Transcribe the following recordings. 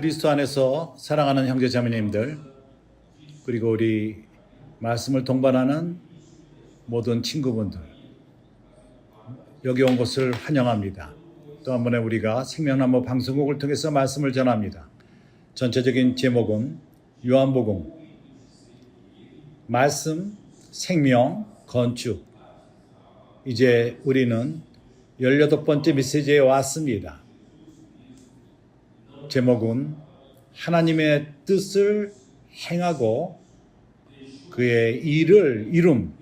그리스도 안에서 사랑하는 형제 자매님들, 그리고 우리 말씀을 동반하는 모든 친구분들, 여기 온 것을 환영합니다. 또 한 번에 우리가 생명나무 방송국을 통해서 말씀을 전합니다. 전체적인 제목은 요한복음, 말씀, 생명, 건축. 이제 우리는 18번째 메시지에 왔습니다. 제목은 하나님의 뜻을 행하고 그의 일을 이룸.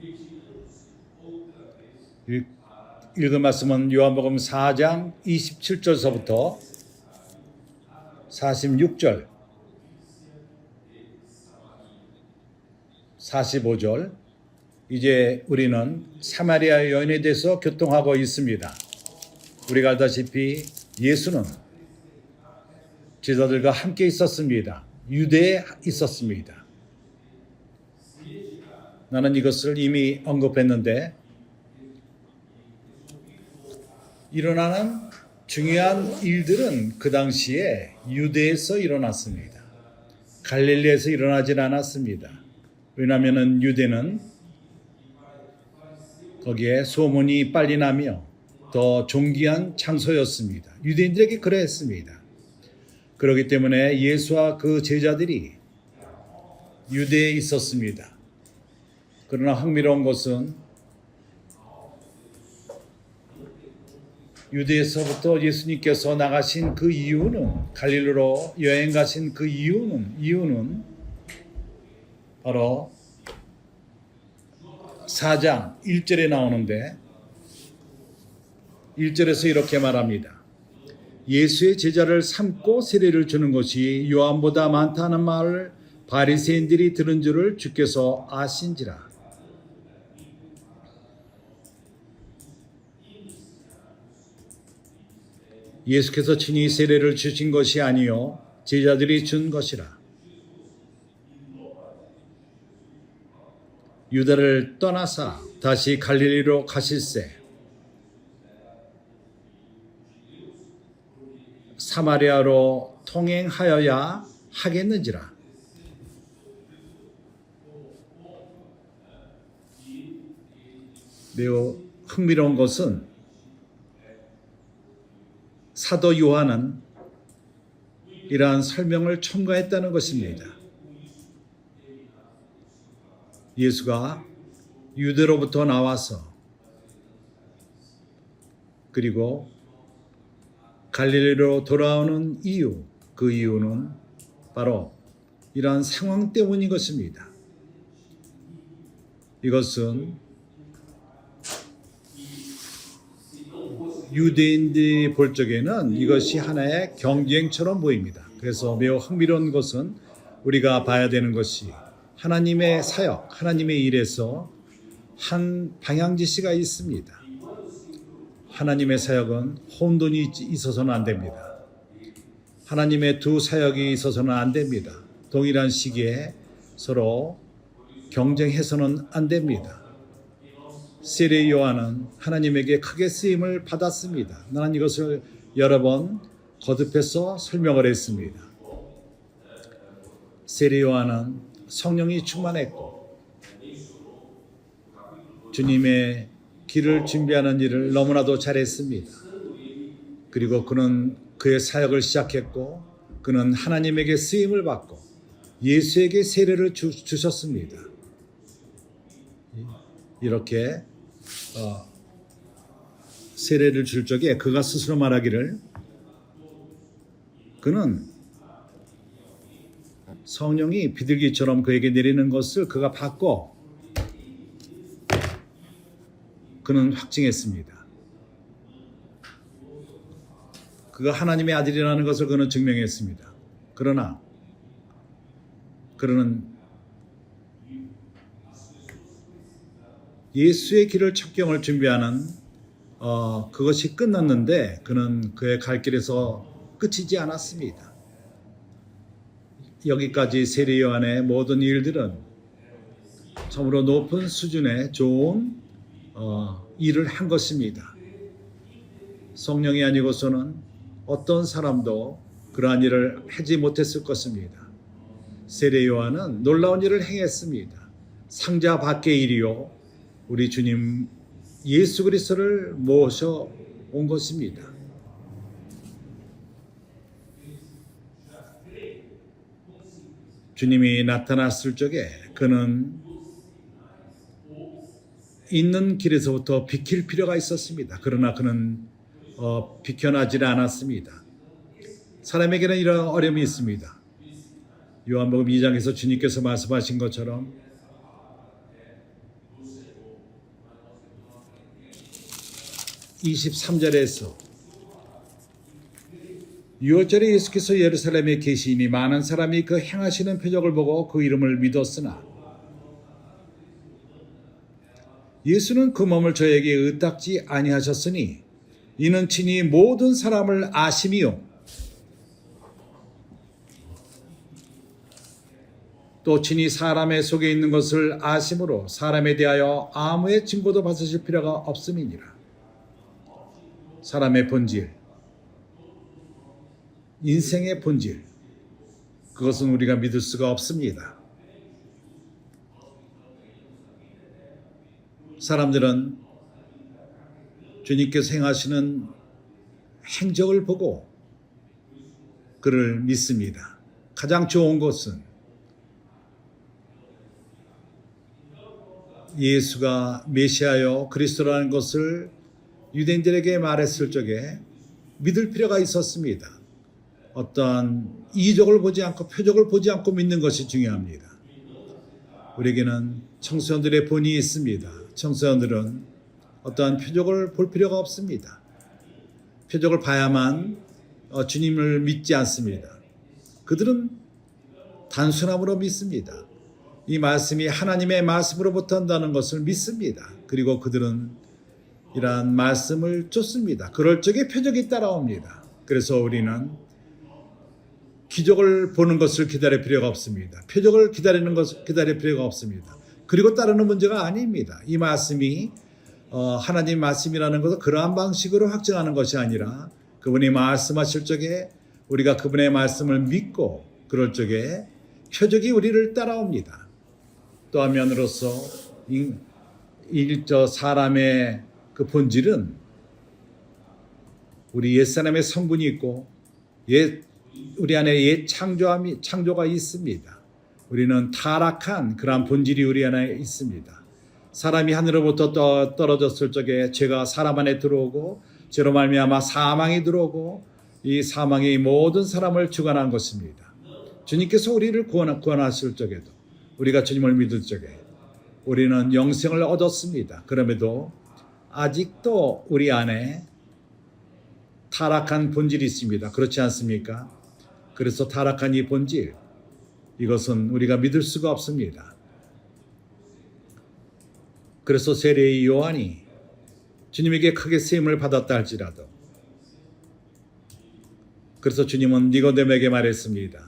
읽은 말씀은 요한복음 4장 27절서부터 46절, 45절. 이제 우리는 사마리아 여인에 대해서 교통하고 있습니다. 우리가 알다시피 예수는 제자들과 함께 있었습니다. 유대에 있었습니다. 나는 이것을 이미 언급했는데, 일어나는 중요한 일들은 그 당시에 유대에서 일어났습니다. 갈릴리에서 일어나질 않았습니다. 왜냐하면 유대는 거기에 소문이 빨리 나며 더 존귀한 장소였습니다. 유대인들에게 그랬습니다. 그렇기 때문에 예수와 그 제자들이 유대에 있었습니다. 그러나 흥미로운 것은 유대에서부터 예수님께서 나가신 그 이유는, 갈릴리로 여행 가신 그 이유는 바로 4장 1절에 나오는데, 1절에서 이렇게 말합니다. 예수의 제자를 삼고 세례를 주는 것이 요한보다 많다는 말을 바리새인들이 들은 줄을 주께서 아신지라. 예수께서 친히 세례를 주신 것이 아니요 제자들이 준 것이라. 유다를 떠나사 다시 갈릴리로 가실새 사마리아로 통행하여야 하겠는지라. 매우 흥미로운 것은 사도 요한은 이러한 설명을 첨가했다는 것입니다. 예수가 유대로부터 나와서 그리고 갈릴리로 돌아오는 이유, 그 이유는 바로 이러한 상황 때문인 것입니다. 이것은 유대인들이 볼 적에는 이것이 하나의 경쟁처럼 보입니다. 그래서 매우 흥미로운 것은 우리가 봐야 되는 것이 하나님의 사역, 하나님의 일에서 한 방향지시가 있습니다. 하나님의 사역은 혼돈이 있어서는 안 됩니다. 하나님의 두 사역이 있어서는 안 됩니다. 동일한 시기에 서로 경쟁해서는 안 됩니다. 세례 요한은 하나님에게 크게 쓰임을 받았습니다. 나는 이것을 여러 번 거듭해서 설명을 했습니다. 세례 요한은 성령이 충만했고 주님의 길을 준비하는 일을 너무나도 잘했습니다. 그리고 그는 그의 사역을 시작했고 그는 하나님에게 쓰임을 받고 예수에게 세례를 주셨습니다. 이렇게 세례를 줄 적에 그가 스스로 말하기를 그는 성령이 비둘기처럼 그에게 내리는 것을 그가 받고 그는 확증했습니다. 그가 하나님의 아들이라는 것을 그는 증명했습니다. 그러나 그는 예수의 길을 첩경을 준비하는 그것이 끝났는데 그는 그의 갈 길에서 끝이지 않았습니다. 여기까지 세례 요한의 모든 일들은 참으로 높은 수준의 좋은 일을 한 것입니다. 성령이 아니고서는 어떤 사람도 그러한 일을 하지 못했을 것입니다. 세례 요한은 놀라운 일을 행했습니다. 상자 밖의 일이요 우리 주님 예수 그리스도를 모셔 온 것입니다. 주님이 나타났을 적에 그는 있는 길에서부터 비킬 필요가 있었습니다. 그러나 그는 비켜나지 않았습니다. 사람에게는 이런 어려움이 있습니다. 요한복음 2장에서 주님께서 말씀하신 것처럼 (23절에서) 6월절에 예수께서 예루살렘에 계시니 많은 사람이 그 행하시는 표적을 보고 그 이름을 믿었으나 예수는 그 몸을 저에게 의탁지 아니하셨으니 이는 친히 모든 사람을 아심이요 또 친히 사람의 속에 있는 것을 아심으로 사람에 대하여 아무의 증거도 받으실 필요가 없음이니라. 사람의 본질, 인생의 본질, 그것은 우리가 믿을 수가 없습니다. 사람들은 주님께서 행하시는 행적을 보고 그를 믿습니다. 가장 좋은 것은 예수가 메시아요 그리스도라는 것을 유대인들에게 말했을 적에 믿을 필요가 있었습니다. 어떠한 이적을 보지 않고 표적을 보지 않고 믿는 것이 중요합니다. 우리에게는 청소년들의 본이 있습니다. 청소년들은 어떠한 표적을 볼 필요가 없습니다. 표적을 봐야만 주님을 믿지 않습니다. 그들은 단순함으로 믿습니다. 이 말씀이 하나님의 말씀으로부터 한다는 것을 믿습니다. 그리고 그들은 이러한 말씀을 쫓습니다. 그럴 적에 표적이 따라옵니다. 그래서 우리는 기적을 보는 것을 기다릴 필요가 없습니다. 표적을 기다리는 것을 기다릴 필요가 없습니다. 그리고 따르는 문제가 아닙니다. 이 말씀이 하나님 말씀이라는 것을 그러한 방식으로 확증하는 것이 아니라 그분이 말씀하실 적에 우리가 그분의 말씀을 믿고 그럴 적에 표적이 우리를 따라옵니다. 또 한면으로서 사람의 그 본질은 우리 옛사람의 성분이 있고 우리 안에 옛 창조가 있습니다. 우리는 타락한 그러한 본질이 우리 안에 있습니다. 사람이 하늘로부터 떨어졌을 적에 죄가 사람 안에 들어오고 죄로 말미암아 사망이 들어오고 이 사망이 모든 사람을 주관한 것입니다. 주님께서 우리를 구원하실 적에도 우리가 주님을 믿을 적에 우리는 영생을 얻었습니다. 그럼에도 아직도 우리 안에 타락한 본질이 있습니다. 그렇지 않습니까? 그래서 타락한 이 본질, 이것은 우리가 믿을 수가 없습니다. 그래서 세례의 요한이 주님에게 크게 쓰임을 받았다 할지라도 그래서 주님은 니고데모에게 말했습니다.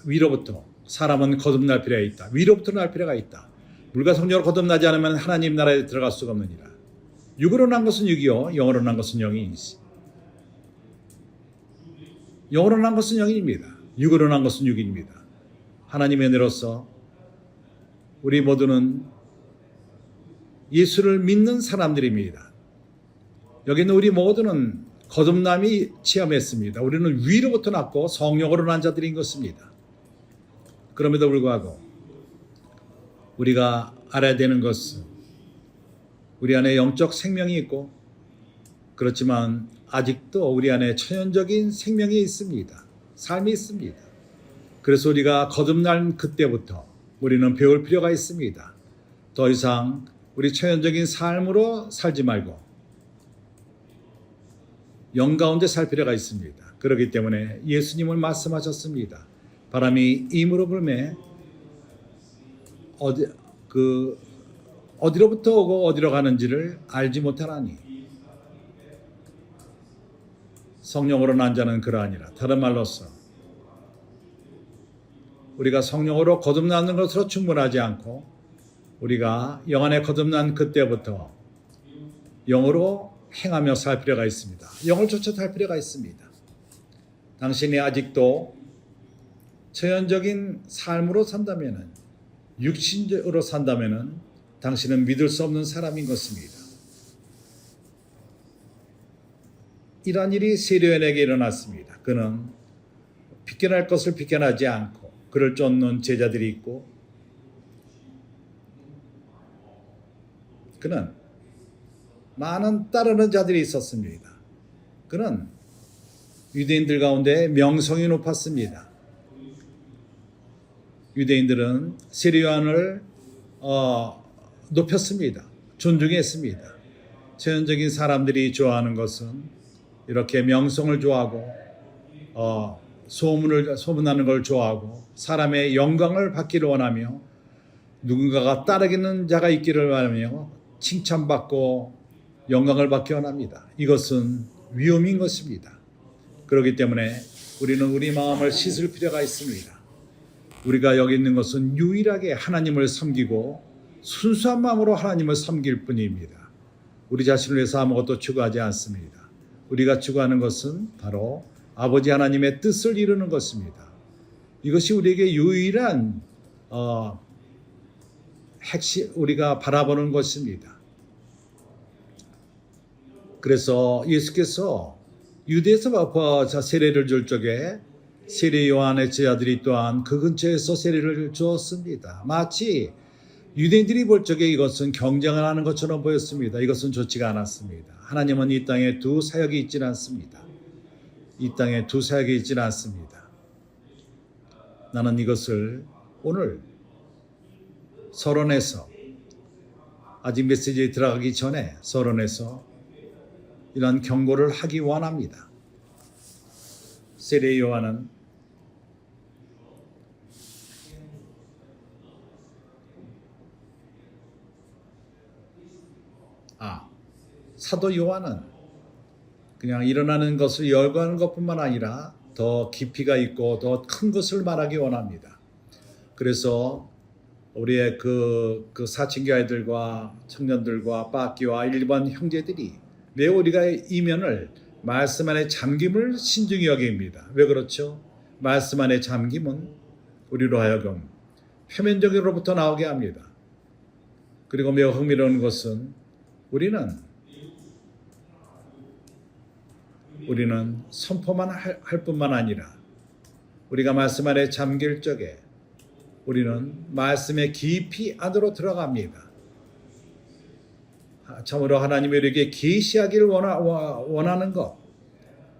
위로부터 사람은 거듭날 필요가 있다. 위로부터 날 필요가 있다. 물과 성령으로 거듭나지 않으면 하나님 나라에 들어갈 수가 없느니라. 육으로 난 것은 육이요 영으로 난 것은 영이지. 영으로 난 것은 영입니다. 육으로 난 것은 육입니다. 하나님의 은혜로서 우리 모두는 예수를 믿는 사람들입니다. 여기는 우리 모두는 거듭남이 체험했습니다. 우리는 위로부터 났고 성령으로 난 자들인 것입니다. 그럼에도 불구하고 우리가 알아야 되는 것은 우리 안에 영적 생명이 있고 그렇지만 아직도 우리 안에 천연적인 생명이 있습니다. 삶이 있습니다. 그래서 우리가 거듭난 그때부터 우리는 배울 필요가 있습니다. 더 이상 우리 천연적인 삶으로 살지 말고 영 가운데 살 필요가 있습니다. 그렇기 때문에 예수님은 말씀하셨습니다. 바람이 임으로 불매 어디로부터 오고 어디로 가는지를 알지 못하나니 성령으로 난 자는 그러하니라. 다른 말로서 우리가 성령으로 거듭나는 것으로 충분하지 않고 우리가 영 안에 거듭난 그때부터 영으로 행하며 살 필요가 있습니다. 영을 쫓아 살 필요가 있습니다. 당신이 아직도 처연적인 삶으로 산다면은, 육신적으로 산다면은 당신은 믿을 수 없는 사람인 것입니다. 이러한 일이 세례요한에게 일어났습니다. 그는 비껴날 것을 비껴나지 않고 그를 쫓는 제자들이 있고, 그는 많은 따르는 자들이 있었습니다. 그는 유대인들 가운데 명성이 높았습니다. 유대인들은 세례요한을 높였습니다. 존중했습니다. 천연적인 사람들이 좋아하는 것은 이렇게 명성을 좋아하고 소문나는 걸 좋아하고 사람의 영광을 받기를 원하며 누군가가 따르는 자가 있기를 바라며 칭찬받고 영광을 받기 원합니다. 이것은 위험인 것입니다. 그렇기 때문에 우리는 우리 마음을 씻을 필요가 있습니다. 우리가 여기 있는 것은 유일하게 하나님을 섬기고 순수한 마음으로 하나님을 섬길 뿐입니다. 우리 자신을 위해서 아무것도 추구하지 않습니다. 우리가 추구하는 것은 바로 아버지 하나님의 뜻을 이루는 것입니다. 이것이 우리에게 유일한 핵심, 우리가 바라보는 것입니다. 그래서 예수께서 유대에서 세례를 줄 적에 세례 요한의 제자들이 또한 그 근처에서 세례를 주었습니다. 마치 유대인들이 볼 적에 이것은 경쟁을 하는 것처럼 보였습니다. 이것은 좋지가 않았습니다. 하나님은 이 땅에 두 사역이 있지는 않습니다. 이 땅에 두 사역이 있지는 않습니다. 나는 이것을 오늘 서론에서, 아직 메시지에 들어가기 전에 서론에서 이런 경고를 하기 원합니다. 세례 요한은 사도 요한은 그냥 일어나는 것을 열거하는 것뿐만 아니라 더 깊이가 있고 더 큰 것을 말하기 원합니다. 그래서 우리의 그 사춘기 아이들과 청년들과 빠끼와 일반 형제들이 매우 우리가 이면을 말씀 안에 잠김을 신중히 여깁니다. 왜 그렇죠? 말씀 안에 잠김은 우리로 하여금 표면적으로부터 나오게 합니다. 그리고 매우 흥미로운 것은 우리는 선포만 할 뿐만 아니라 우리가 말씀 안에 잠길 적에 우리는 말씀의 깊이 안으로 들어갑니다. 참으로 하나님이 우리에게 계시하기를 원하는 것,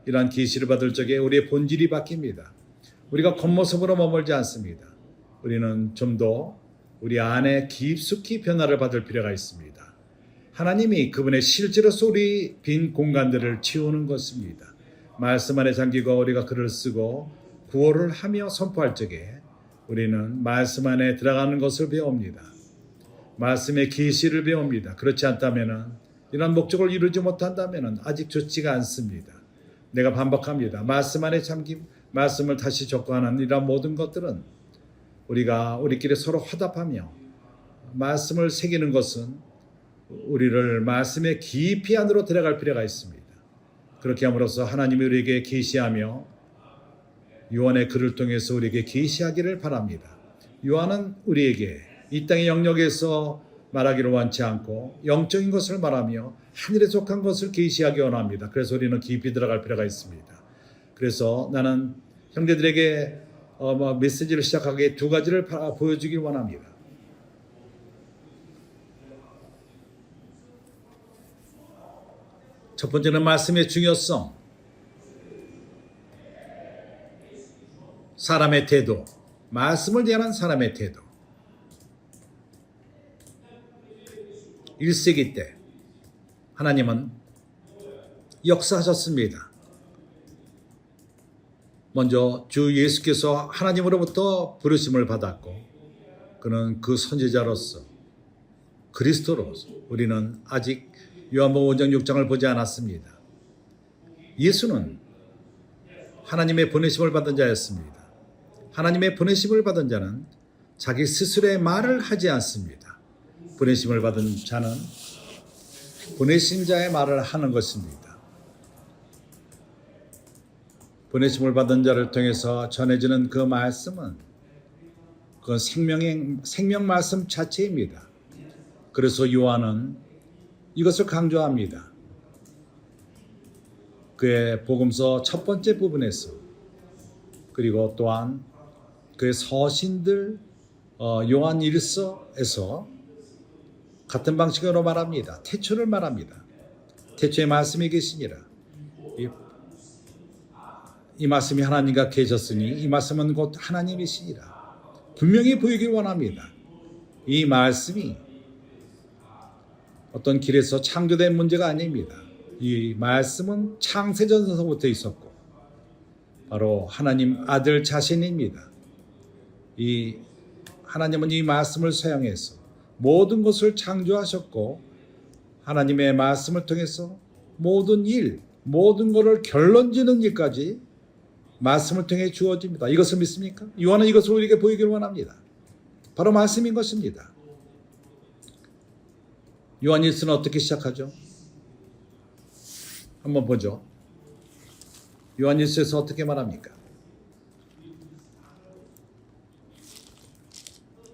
이러한 계시를 받을 적에 우리의 본질이 바뀝니다. 우리가 겉모습으로 머물지 않습니다. 우리는 좀 더 우리 안에 깊숙이 변화를 받을 필요가 있습니다. 하나님이 그분의 실제로서 우리 빈 공간들을 채우는 것입니다. 말씀 안에 잠기고 우리가 글을 쓰고 구호를 하며 선포할 적에 우리는 말씀 안에 들어가는 것을 배웁니다. 말씀의 계시를 배웁니다. 그렇지 않다면, 이런 목적을 이루지 못한다면 아직 좋지가 않습니다. 내가 반복합니다. 말씀 안에 잠김, 말씀을 다시 접근하는 이런 모든 것들은 우리끼리 서로 화답하며 말씀을 새기는 것은 우리를 말씀의 깊이 안으로 들어갈 필요가 있습니다. 그렇게 함으로써 하나님이 우리에게 계시하며 요한의 글을 통해서 우리에게 계시하기를 바랍니다. 요한은 우리에게 이 땅의 영역에서 말하기를 원치 않고 영적인 것을 말하며 하늘에 속한 것을 계시하기 원합니다. 그래서 우리는 깊이 들어갈 필요가 있습니다. 그래서 나는 형제들에게 메시지를 시작하기에 두 가지를 보여주길 원합니다. 첫 번째는 말씀의 중요성, 사람의 태도, 말씀을 대하는 사람의 태도. 1세기 때 하나님은 역사하셨습니다. 먼저 주 예수께서 하나님으로부터 부르심을 받았고, 그는 그 선지자로서, 그리스도로서, 우리는 아직 요한복음 5장 6장을 보지 않았습니다. 예수는 하나님의 보내심을 받은 자였습니다. 하나님의 보내심을 받은 자는 자기 스스로의 말을 하지 않습니다. 보내심을 받은 자는 보내신 자의 말을 하는 것입니다. 보내심을 받은 자를 통해서 전해지는 그 말씀은 그 생명 말씀 자체입니다. 그래서 요한은 이것을 강조합니다. 그의 복음서 첫 번째 부분에서, 그리고 또한 그의 서신들 요한 1서에서 같은 방식으로 말합니다. 태초를 말합니다. 태초에 말씀이 계시니라. 이 말씀이 하나님과 계셨으니 이 말씀은 곧 하나님이시니라. 분명히 보이길 원합니다. 이 말씀이 어떤 길에서 창조된 문제가 아닙니다. 이 말씀은 창세전서부터 있었고 바로 하나님 아들 자신입니다. 이 하나님은 이 말씀을 사용해서 모든 것을 창조하셨고 하나님의 말씀을 통해서 모든 일, 모든 것을 결론지는 일까지 말씀을 통해 주어집니다. 이것을 믿습니까? 요한은 이것을 우리에게 보이길 원합니다. 바로 말씀인 것입니다. 요한 1서는 어떻게 시작하죠? 한번 보죠. 요한 1서에서 어떻게 말합니까?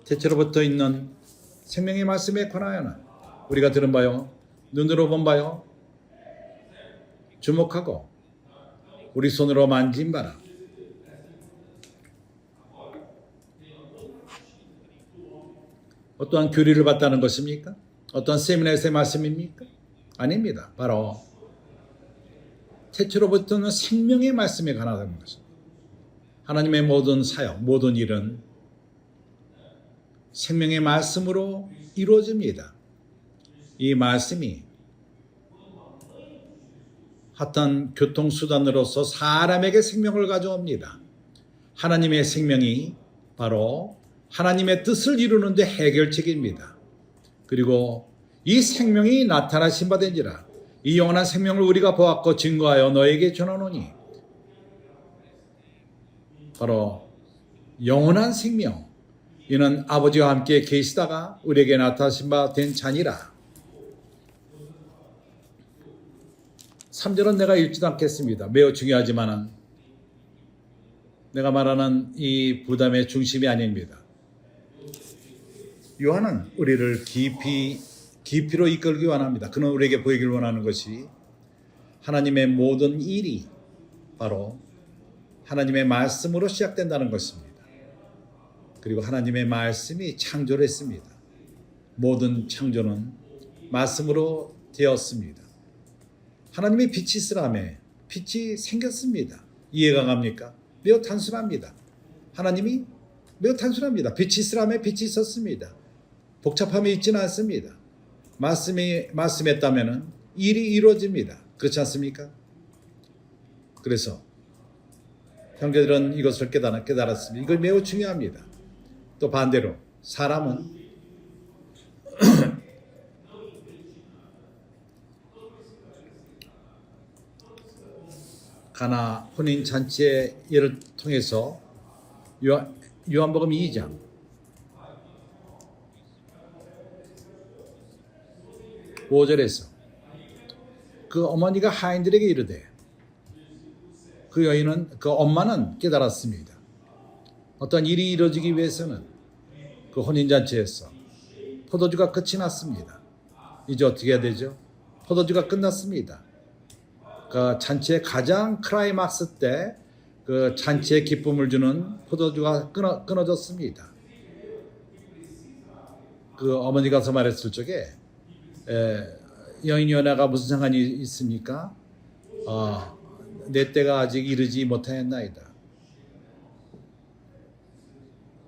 태초로부터 있는 생명의 말씀에 관하여는 우리가 들은 바요, 눈으로 본 바요, 주목하고 우리 손으로 만진 바라. 어떠한 교리를 받다는 것입니까? 어떠한 세미나에서의 말씀입니까? 아닙니다. 바로 태초로부터는 생명의 말씀에 관하다는 것입니다. 하나님의 모든 사역, 모든 일은 생명의 말씀으로 이루어집니다. 이 말씀이 어떤 교통수단으로서 사람에게 생명을 가져옵니다. 하나님의 생명이 바로 하나님의 뜻을 이루는 데 해결책입니다. 그리고 이 생명이 나타나신 바 된지라. 이 영원한 생명을 우리가 보았고 증거하여 너에게 전하노니. 바로 영원한 생명, 이는 아버지와 함께 계시다가 우리에게 나타나신 바 된 자니라. 3절은 내가 읽지도 않겠습니다. 매우 중요하지만 내가 말하는 이 부담의 중심이 아닙니다. 요한은 우리를 깊이로 이끌기 원합니다. 그는 우리에게 보이길 원하는 것이 하나님의 모든 일이 바로 하나님의 말씀으로 시작된다는 것입니다. 그리고 하나님의 말씀이 창조를 했습니다. 모든 창조는 말씀으로 되었습니다. 하나님의 빛이 있으라매 빛이 생겼습니다. 이해가 갑니까? 매우 단순합니다. 하나님이 매우 단순합니다. 빛이 있으라매 빛이 있었습니다. 복잡함이 있지는 않습니다. 말씀했다면 일이 이루어집니다. 그렇지 않습니까? 그래서 형제들은 이것을 깨달았습니다. 이거 매우 중요합니다. 또 반대로 사람은 가나 혼인 잔치의 예를 통해서 요한복음 2장 5절에서 그 어머니가 하인들에게 이르되 그 여인은 그 엄마는 깨달았습니다. 어떤 일이 이루어지기 위해서는 그 혼인잔치에서 포도주가 끝이 났습니다. 이제 어떻게 해야 되죠? 포도주가 끝났습니다. 그 잔치의 가장 클라이막스 때 그 잔치에 기쁨을 주는 포도주가 끊어졌습니다. 그 어머니가 가서 말했을 적에 여인이 연애가 무슨 상관이 있습니까? 내 때가 아직 이르지 못하였나이다.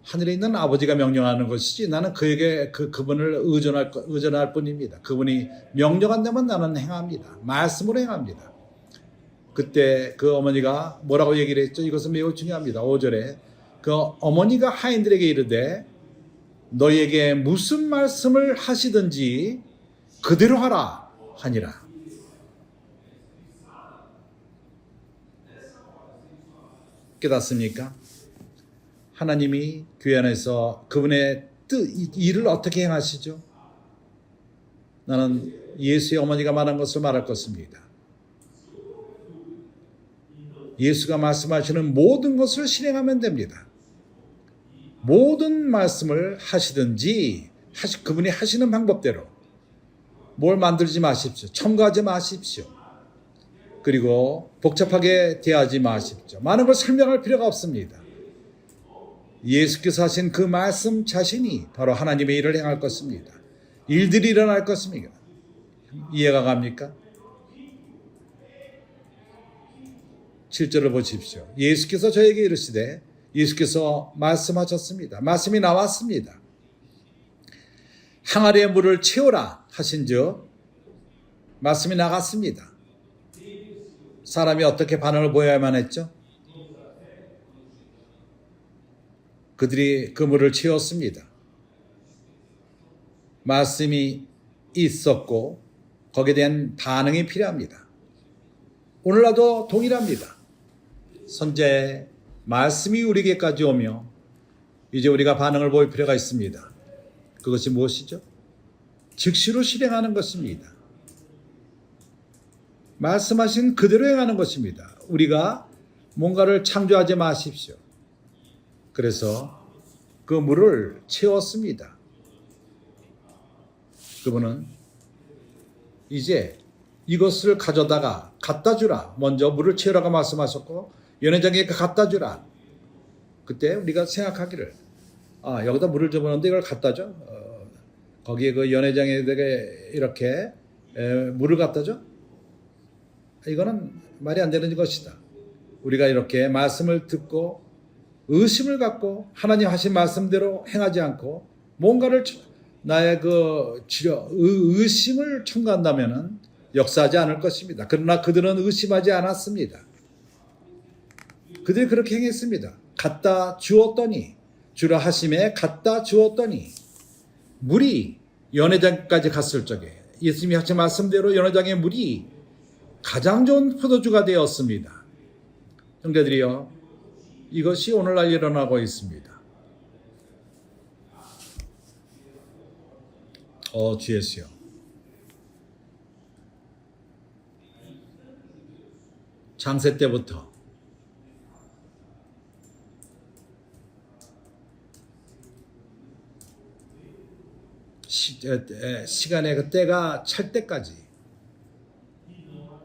하늘에 있는 아버지가 명령하는 것이지 나는 그에게 그분을 의존할 뿐입니다. 그분이 명령한다면 나는 행합니다. 말씀으로 행합니다. 그때 그 어머니가 뭐라고 얘기를 했죠? 이것은 매우 중요합니다. 5절에 그 어머니가 하인들에게 이르되 너희에게 무슨 말씀을 하시든지 그대로 하라 하니라. 깨닫습니까? 하나님이 교회 안에서 그분의 일을 어떻게 행하시죠? 나는 예수의 어머니가 말한 것을 말할 것입니다. 예수가 말씀하시는 모든 것을 실행하면 됩니다. 모든 말씀을 하시든지 그분이 하시는 방법대로 뭘 만들지 마십시오. 첨가하지 마십시오. 그리고 복잡하게 대하지 마십시오. 많은 걸 설명할 필요가 없습니다. 예수께서 하신 그 말씀 자신이 바로 하나님의 일을 행할 것입니다. 일들이 일어날 것입니다. 이해가 갑니까? 7절을 보십시오. 예수께서 저에게 이르시되, 예수께서 말씀하셨습니다. 말씀이 나왔습니다. 항아리에 물을 채우라 하신즉 말씀이 나갔습니다. 사람이 어떻게 반응을 보여야만 했죠? 그들이 그 물을 채웠습니다. 말씀이 있었고 거기에 대한 반응이 필요합니다. 오늘날도 동일합니다. 선제 말씀이 우리에게까지 오며 이제 우리가 반응을 보일 필요가 있습니다. 그것이 무엇이죠? 즉시로 실행하는 것입니다. 말씀하신 그대로 행하는 것입니다. 우리가 뭔가를 창조하지 마십시오. 그래서 그 물을 채웠습니다. 그분은 이제 이것을 가져다가 갖다 주라. 먼저 물을 채우라고 말씀하셨고 연회장에게 갖다 주라. 그때 우리가 생각하기를 여기다 물을 집어넣는데 이걸 갖다 줘? 거기에 그 연회장에게 이렇게 물을 갖다 줘? 이거는 말이 안 되는 것이다. 우리가 이렇게 말씀을 듣고 의심을 갖고 하나님 하신 말씀대로 행하지 않고 뭔가를 나의 그 의심을 첨가한다면은 역사하지 않을 것입니다. 그러나 그들은 의심하지 않았습니다. 그들이 그렇게 행했습니다. 갖다 주었더니 주라 하심에 갖다 주었더니 물이 연회장까지 갔을 적에 예수님이 하신 말씀대로 연회장의 물이 가장 좋은 포도주가 되었습니다. 형제들이여, 이것이 오늘날 일어나고 있습니다. 주 예수여, 장세 때부터 시간의 그 때가 찰 때까지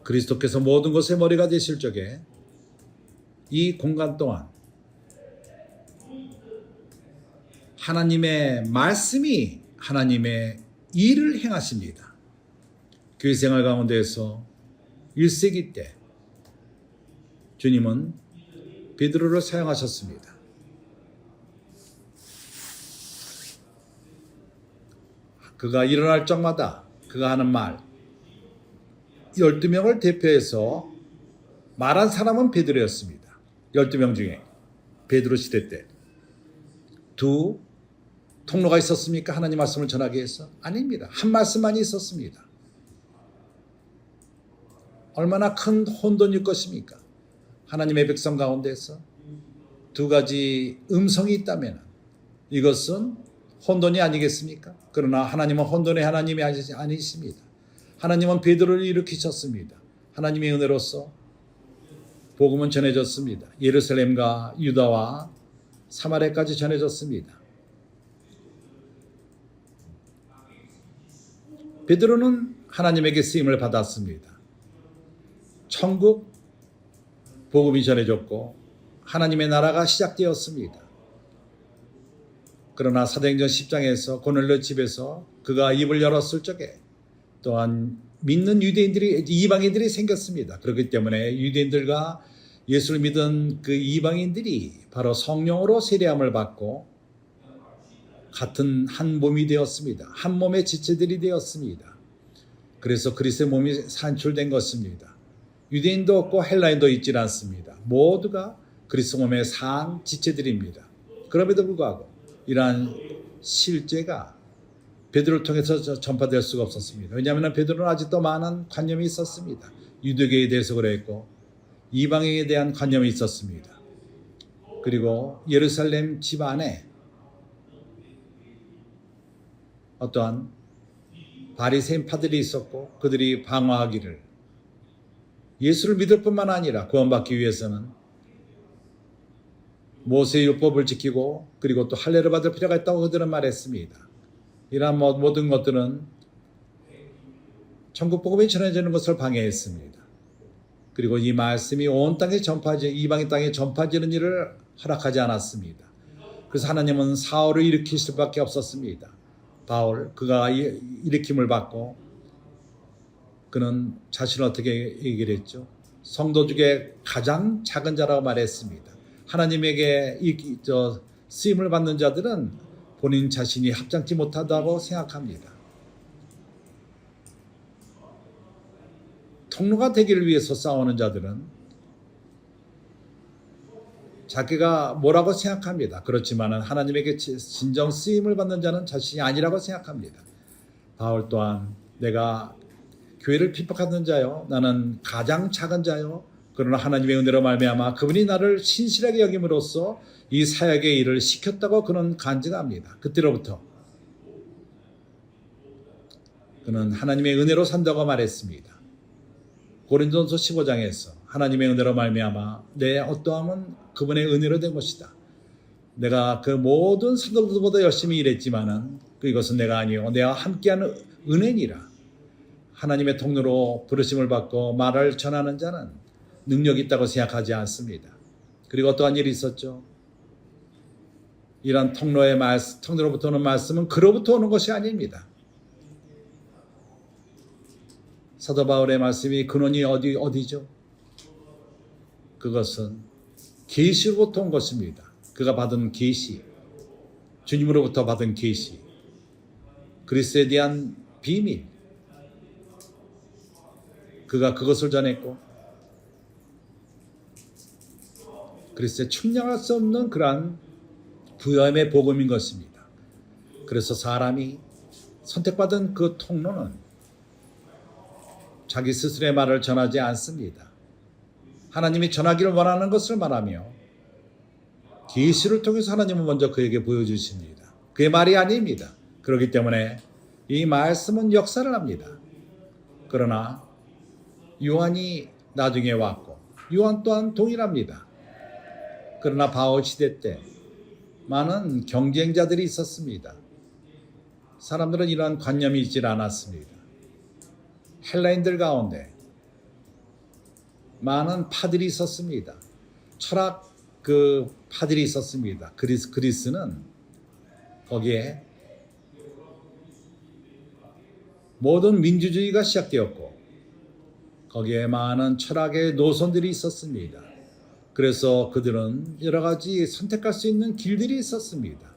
그리스도께서 모든 것의 머리가 되실 적에 이 공간 동안 하나님의 말씀이 하나님의 일을 행하십니다. 교회 생활 가운데에서 1세기 때 주님은 베드로를 사용하셨습니다. 그가 일어날 적마다 그가 하는 말 12명을 대표해서 말한 사람은 베드로였습니다. 12명 중에 베드로 시대 때 두 통로가 있었습니까? 하나님 말씀을 전하기 위해서? 아닙니다. 한 말씀만이 있었습니다. 얼마나 큰 혼돈일 것입니까? 하나님의 백성 가운데서 두 가지 음성이 있다면 이것은 혼돈이 아니겠습니까? 그러나 하나님은 혼돈의 하나님이 아니십니다. 하나님은 베드로를 일으키셨습니다. 하나님의 은혜로서 복음은 전해졌습니다. 예루살렘과 유다와 사마리아까지 전해졌습니다. 베드로는 하나님에게 쓰임을 받았습니다. 천국 복음이 전해졌고 하나님의 나라가 시작되었습니다. 그러나 사도행전 10장에서 고넬료 집에서 그가 입을 열었을 적에 또한 믿는 이방인들이 생겼습니다. 그렇기 때문에 유대인들과 예수를 믿은 그 이방인들이 바로 성령으로 세례함을 받고 같은 한 몸이 되었습니다. 한 몸의 지체들이 되었습니다. 그래서 그리스도의 몸이 산출된 것입니다. 유대인도 없고 헬라인도 있지 않습니다. 모두가 그리스도 몸의 산 지체들입니다. 그럼에도 불구하고 이러한 실제가 베드로를 통해서 전파될 수가 없었습니다. 왜냐하면 베드로는 아직도 많은 관념이 있었습니다. 유대교에 대해서 그랬고 이방인에 대한 관념이 있었습니다. 그리고 예루살렘 집 안에 어떠한 바리새인파들이 있었고 그들이 방어하기를 예수를 믿을 뿐만 아니라 구원받기 위해서는 모세의 율법을 지키고 그리고 또 할례를 받을 필요가 있다고 그들은 말했습니다. 이러한 모든 것들은 천국 복음이 전해지는 것을 방해했습니다. 그리고 이 말씀이 온 땅에 이방의 땅에 전파지는 일을 허락하지 않았습니다. 그래서 하나님은 사울을 일으킬 수밖에 없었습니다. 바울, 그가 일으킴을 받고 그는 자신을 어떻게 얘기를 했죠? 성도 중에 가장 작은 자라고 말했습니다. 하나님에게 쓰임을 받는 자들은 본인 자신이 합당치 못하다고 생각합니다. 통로가 되기를 위해서 싸우는 자들은 자기가 뭐라고 생각합니다. 그렇지만 하나님에게 진정 쓰임을 받는 자는 자신이 아니라고 생각합니다. 바울 또한 내가 교회를 핍박하는 자요, 나는 가장 작은 자요, 그러나 하나님의 은혜로 말미암아 그분이 나를 신실하게 여김으로써 이 사역의 일을 시켰다고 그는 간증합니다. 그때로부터 그는 하나님의 은혜로 산다고 말했습니다. 고린도전서 15장에서 하나님의 은혜로 말미암아 내 어떠함은 그분의 은혜로 된 것이다. 내가 그 모든 사도들보다 열심히 일했지만은 이것은 내가 아니요 내가 함께하는 은혜니라. 하나님의 통로로 부르심을 받고 말을 전하는 자는 능력이 있다고 생각하지 않습니다. 그리고 어떠한 일이 있었죠? 이런 통로로부터 오는 말씀은 그로부터 오는 것이 아닙니다. 사도 바울의 말씀이 근원이 어디죠? 그것은 계시로부터 온 것입니다. 그가 받은 계시, 주님으로부터 받은 계시, 그리스도에 대한 비밀, 그가 그것을 전했고 그리스도에 측량할 수 없는 그러한 부여함의 복음인 것입니다. 그래서 사람이 선택받은 그 통로는 자기 스스로의 말을 전하지 않습니다. 하나님이 전하기를 원하는 것을 말하며 계시를 통해서 하나님은 먼저 그에게 보여주십니다. 그의 말이 아닙니다. 그렇기 때문에 이 말씀은 역사를 합니다. 그러나 요한이 나중에 왔고 요한 또한 동일합니다. 그러나 바울 시대 때 많은 경쟁자들이 있었습니다. 사람들은 이러한 관념이 있지 않았습니다. 헬라인들 가운데 많은 파들이 있었습니다. 철학 파들이 있었습니다. 그리스는 거기에 모든 민주주의가 시작되었고 거기에 많은 철학의 노선들이 있었습니다. 그래서 그들은 여러 가지 선택할 수 있는 길들이 있었습니다.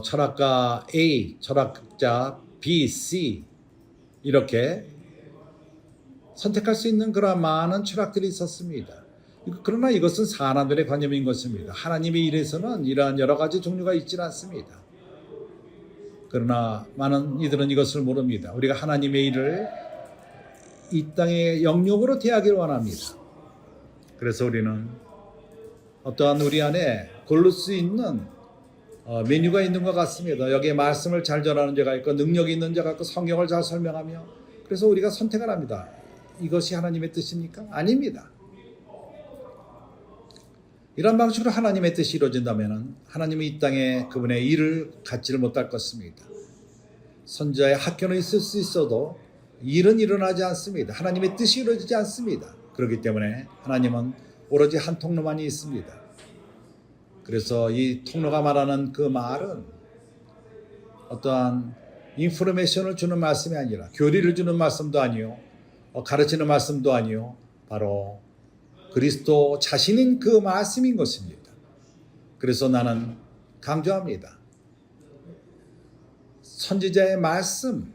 철학가 A, 철학자 B, C 이렇게 선택할 수 있는 그런 많은 철학들이 있었습니다. 그러나 이것은 사람들의 관념인 것입니다. 하나님의 일에서는 이러한 여러 가지 종류가 있지는 않습니다. 그러나 많은 이들은 이것을 모릅니다. 우리가 하나님의 일을 이 땅의 영역으로 대하기를 원합니다. 그래서 우리는 어떠한 우리 안에 고를 수 있는 메뉴가 있는 것 같습니다. 여기에 말씀을 잘 전하는 자가 있고 능력이 있는 자가 있고 성경을 잘 설명하며 그래서 우리가 선택을 합니다. 이것이 하나님의 뜻입니까? 아닙니다. 이런 방식으로 하나님의 뜻이 이루어진다면 하나님은 이 땅에 그분의 일을 갖지를 못할 것입니다. 선지자의 학교는 있을 수 있어도 일은 일어나지 않습니다. 하나님의 뜻이 이루어지지 않습니다. 그렇기 때문에 하나님은 오로지 한 통로만이 있습니다. 그래서 이 통로가 말하는 그 말은 어떠한 인포메이션을 주는 말씀이 아니라 교리를 주는 말씀도 아니요 가르치는 말씀도 아니요 바로 그리스도 자신인 그 말씀인 것입니다. 그래서 나는 강조합니다. 선지자의 말씀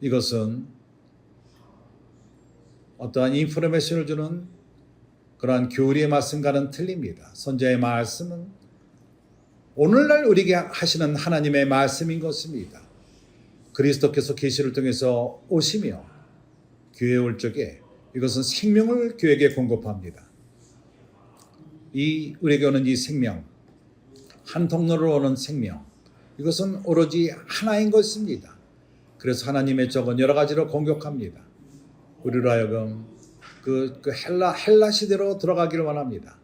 이것은 어떠한 인포메이션을 주는 그러한 교리의 말씀과는 틀립니다. 선지자의 말씀은 오늘날 우리에게 하시는 하나님의 말씀인 것입니다. 그리스도께서 계시를 통해서 오시며 교회에 올 적에 이것은 생명을 교회에게 공급합니다. 우리에게 오는 이 생명, 한 통로로 오는 생명, 이것은 오로지 하나인 것입니다. 그래서 하나님의 적은 여러 가지로 공격합니다. 우리로 하여금 그 헬라 시대로 들어가기를 원합니다.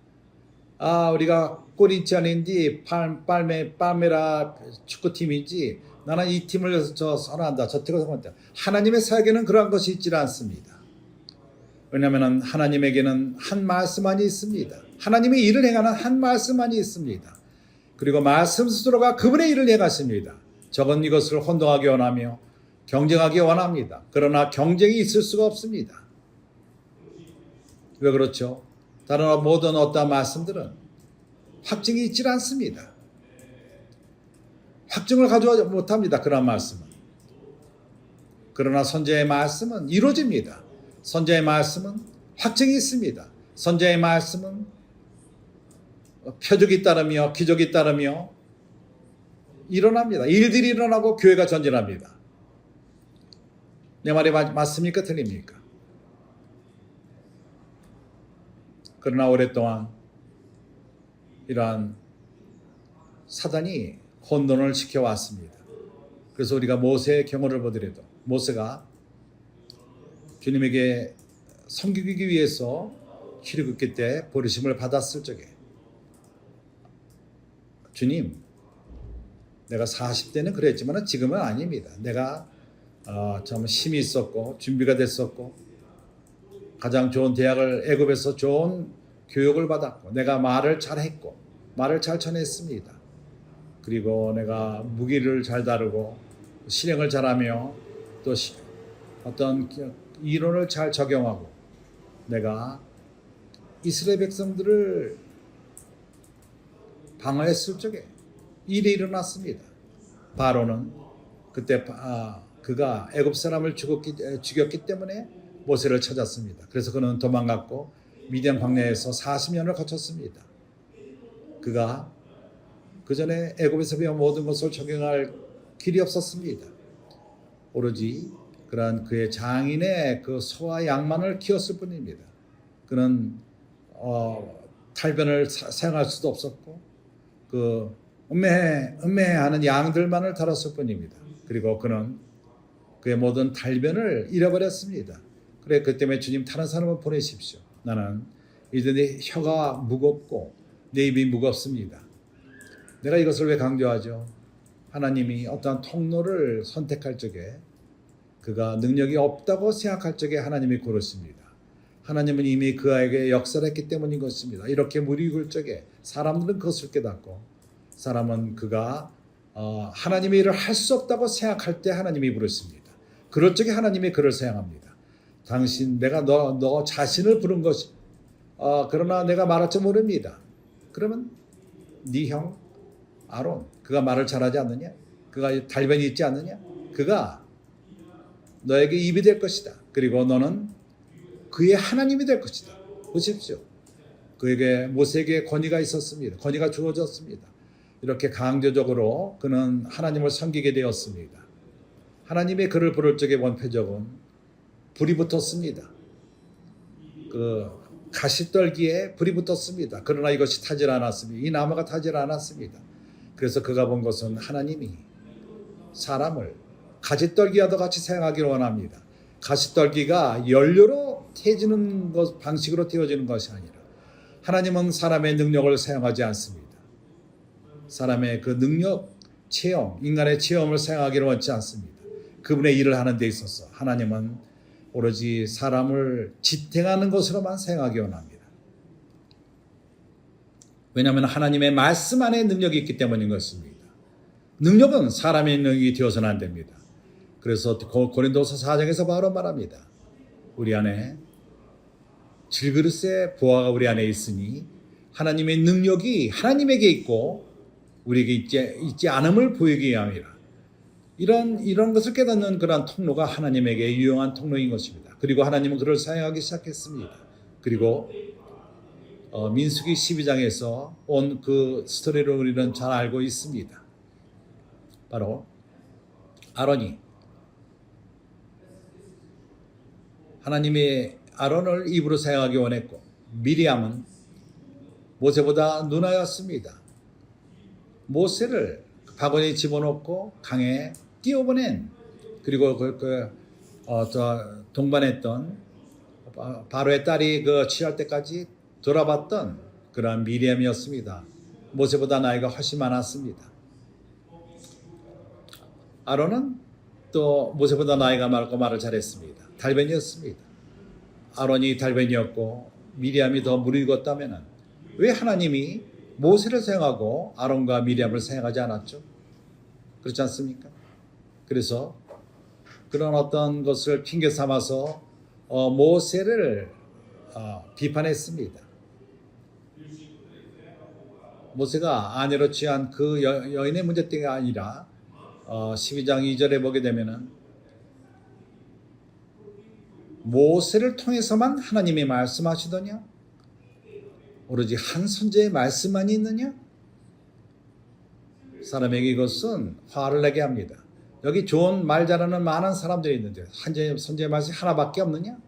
우리가 꼬린치안인지 pal메라 축구팀인지 나는 이 팀을 선호한다. 저 팀을 선호한다. 하나님의 사역에는 그러한 것이 있지 않습니다. 왜냐하면 하나님에게는 한 말씀만이 있습니다. 하나님의 일을 행하는 한 말씀만이 있습니다. 그리고 말씀 스스로가 그분의 일을 행하십니다. 적은 이것을 혼동하기 원하며 경쟁하기 원합니다. 그러나 경쟁이 있을 수가 없습니다. 왜 그렇죠? 다른 모든 어떠한 말씀들은 확증이 있지 않습니다. 확증을 가져오지 못합니다. 그런 말씀은. 그러나 선지자의 말씀은 이루어집니다. 선지자의 말씀은 확증이 있습니다. 선지자의 말씀은 표적이 따르며 기적이 따르며 일어납니다. 일들이 일어나고 교회가 전진합니다. 내 말이 맞습니까? 틀립니까? 그러나 오랫동안 이러한 사단이 혼돈을 시켜왔습니다. 그래서 우리가 모세의 경우를 보더라도 모세가 주님에게 섬기기 위해서 출애굽기 때 부르심을 받았을 적에 주님, 내가 40대는 그랬지만 지금은 아닙니다. 내가 좀 힘이 있었고 준비가 됐었고 가장 좋은 대학을 애굽에서 좋은 교육을 받았고 내가 말을 잘했고 말을 잘 전했습니다. 그리고 내가 무기를 잘 다루고 실행을 잘하며 또 어떤 이론을 잘 적용하고 내가 이스라엘 백성들을 방어했을 적에 일이 일어났습니다. 바로는 그때 그가 애굽 사람을 죽였기 때문에 모세를 찾았습니다. 그래서 그는 도망갔고 미디안 광야에서 40년을 거쳤습니다. 그가 그 전에 애굽에서 배운 모든 것을 적용할 길이 없었습니다. 오로지 그러한 그의 장인의 그 소와 양만을 키웠을 뿐입니다. 그는 탈변을 사용할 수도 없었고 그 음매하는 양들만을 다뤘을 뿐입니다. 그리고 그는 그의 모든 탈변을 잃어버렸습니다. 그래 그 때문에 주님 다른 사람을 보내십시오. 나는 이제 내 혀가 무겁고 내 입이 무겁습니다. 내가 이것을 왜 강조하죠? 하나님이 어떠한 통로를 선택할 적에 그가 능력이 없다고 생각할 적에 하나님이 고르십니다. 하나님은 이미 그에게 역사를 했기 때문인 것입니다. 이렇게 무리익을 적에 사람들은 그것을 깨닫고 사람은 그가 하나님의 일을 할 수 없다고 생각할 때 하나님이 부르십니다. 그럴 적에 하나님이 그를 사용합니다. 당신 내가 너 자신을 부른 것이 그러나 내가 말할 줄 모릅니다. 그러면 네 형 아론 그가 말을 잘하지 않느냐? 그가 달변이 있지 않느냐? 그가 너에게 입이 될 것이다. 그리고 너는 그의 하나님이 될 것이다. 보십시오. 그에게 모세에게 권위가 있었습니다. 권위가 주어졌습니다. 이렇게 강조적으로 그는 하나님을 섬기게 되었습니다. 하나님의 그를 부를 적에 본 표적은 불이 붙었습니다. 그 가시떨기에 불이 붙었습니다. 그러나 이것이 타질 않았습니다. 이 나무가 타질 않았습니다. 그래서 그가 본 것은 하나님이 사람을 가시떨기와도 같이 사용하기를 원합니다. 가시떨기가 연료로 태워지는 방식으로 태워지는 것이 아니라 하나님은 사람의 능력을 사용하지 않습니다. 사람의 그 능력, 체험, 인간의 체험을 사용하기를 원치 않습니다. 그분의 일을 하는 데 있어서 하나님은 오로지 사람을 지탱하는 것으로만 사용하기 원합니다. 왜냐하면 하나님의 말씀 안에 능력이 있기 때문인 것입니다. 능력은 사람의 능력이 되어서는 안 됩니다. 그래서 고린도서 4장에서 바로 말합니다. 우리 안에 질그릇의 보화가 우리 안에 있으니 하나님의 능력이 하나님에게 있고 우리에게 있지 않음을 보이기 위함이라. 이런 것을 깨닫는 그러한 통로가 하나님에게 유용한 통로인 것입니다. 그리고 하나님은 그를 사용하기 시작했습니다. 그리고 민수기 12장에서 온 그 스토리를 우리는 잘 알고 있습니다. 바로 아론이 하나님의 아론을 입으로 사용하기 원했고 미리암은 모세보다 누나였습니다. 모세를 바구니에 집어넣고 강에 띄워보낸 그리고 동반했던 바로의 딸이 취할 때까지 돌아봤던 그러한 미리암이었습니다. 모세보다 나이가 훨씬 많았습니다. 아론은 또 모세보다 나이가 많고 말을 잘했습니다. 달변이었습니다. 아론이 달변이었고 미리암이 더 무르익었다면 왜 하나님이 모세를 사용하고 아론과 미리암을 사용하지 않았죠? 그렇지 않습니까? 그래서 그런 어떤 것을 핑계 삼아서 모세를 비판했습니다. 모세가 아내로 취한 그 여인의 문제 때가 아니라 12장 2절에 보게 되면은 모세를 통해서만 하나님이 말씀하시더냐? 오로지 한 선지의 말씀만이 있느냐? 사람에게 이것은 화를 내게 합니다. 여기 좋은 말 잘하는 많은 사람들이 있는데 선지의 말씀이 하나밖에 없느냐?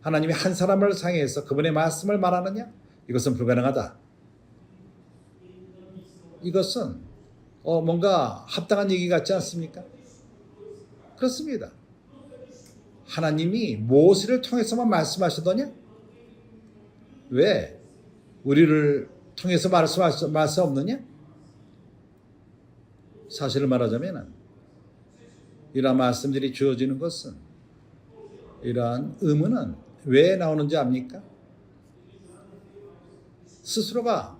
하나님이 한 사람을 사용해서 그분의 말씀을 말하느냐? 이것은 불가능하다. 이것은 뭔가 합당한 얘기 같지 않습니까? 그렇습니다. 하나님이 모세를 통해서만 말씀하시더냐? 왜 우리를 통해서 말씀 없느냐? 사실을 말하자면 이러한 말씀들이 주어지는 것은 이러한 의문은 왜 나오는지 압니까? 스스로가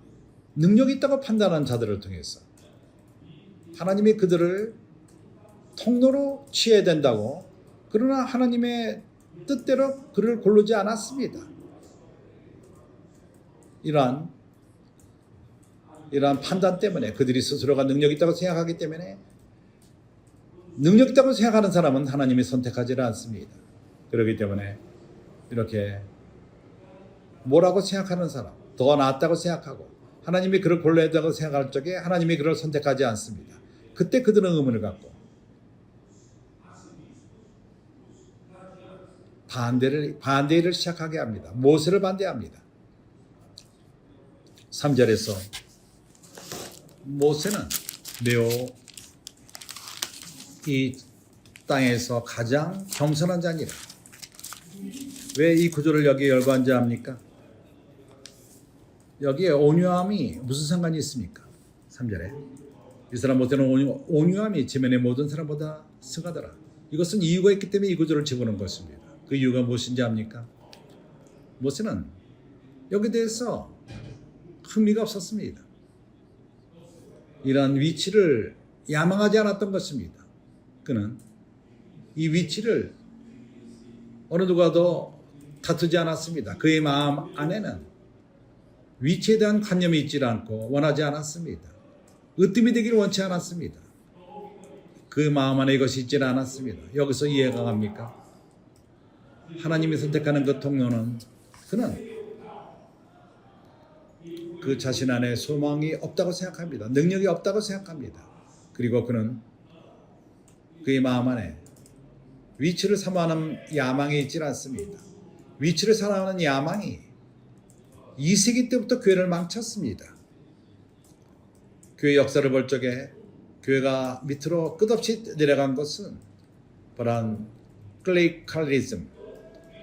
능력이 있다고 판단하는 자들을 통해서 하나님이 그들을 통로로 취해야 된다고, 그러나 하나님의 뜻대로 그를 고르지 않았습니다. 이러한 판단 때문에 그들이 스스로가 능력이 있다고 생각하기 때문에 능력 있다고 생각하는 사람은 하나님이 선택하지 않습니다. 그렇기 때문에 이렇게 뭐라고 생각하는 사람, 더 낫다고 생각하고 하나님이 그를 골라야 된다고 생각할 적에 하나님이 그를 선택하지 않습니다. 그때 그들은 의문을 갖고 반대를 시작하게 합니다. 모세를 반대합니다. 3절에서 모세는 매우 이 땅에서 가장 겸손한 자니라. 왜 이 구조를 여기에 열거한지 압니까? 여기에 온유함이 무슨 상관이 있습니까? 3절에 이 사람 모세는 온유함이 지면의 모든 사람보다 승하더라. 이것은 이유가 있기 때문에 이 구조를 집어넣은 것입니다. 그 이유가 무엇인지 압니까? 모세는 여기에 대해서 흥미가 없었습니다. 이러한 위치를 야망하지 않았던 것입니다. 그는 이 위치를 어느 누가도 다투지 않았습니다. 그의 마음 안에는 위치에 대한 관념이 있지 않고 원하지 않았습니다. 으뜸이 되기를 원치 않았습니다. 그 마음 안에 이것이 있지 않았습니다. 여기서 이해가 갑니까? 하나님이 선택하는 그 통로는 그는 그 자신 안에 소망이 없다고 생각합니다. 능력이 없다고 생각합니다. 그리고 그는 그의 마음 안에 위치를 사모하는 야망이 있지 않습니다. 위치를 사모하는 야망이 2세기 때부터 교회를 망쳤습니다. 교회 역사를 볼 적에 교회가 밑으로 끝없이 내려간 것은 바로 클레이칼리즘,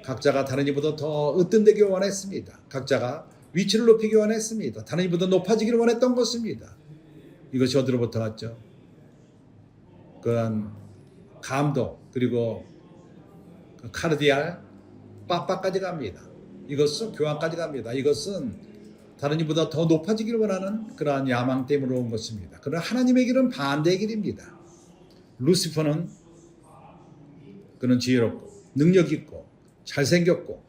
각자가 다른 이보다 더 으뜸되기 원했습니다. 각자가 위치를 높이기 원했습니다. 다른 이보다 높아지기를 원했던 것입니다. 이것이 어디로부터 왔죠? 그런 감독, 그리고 카르디알, 빠빠까지 갑니다. 이것은 교황까지 갑니다. 이것은 다른 이보다 더 높아지기를 원하는 그러한 야망 때문에 온 것입니다. 그러나 하나님의 길은 반대의 길입니다. 루시퍼는 그는 지혜롭고 능력 있고 잘생겼고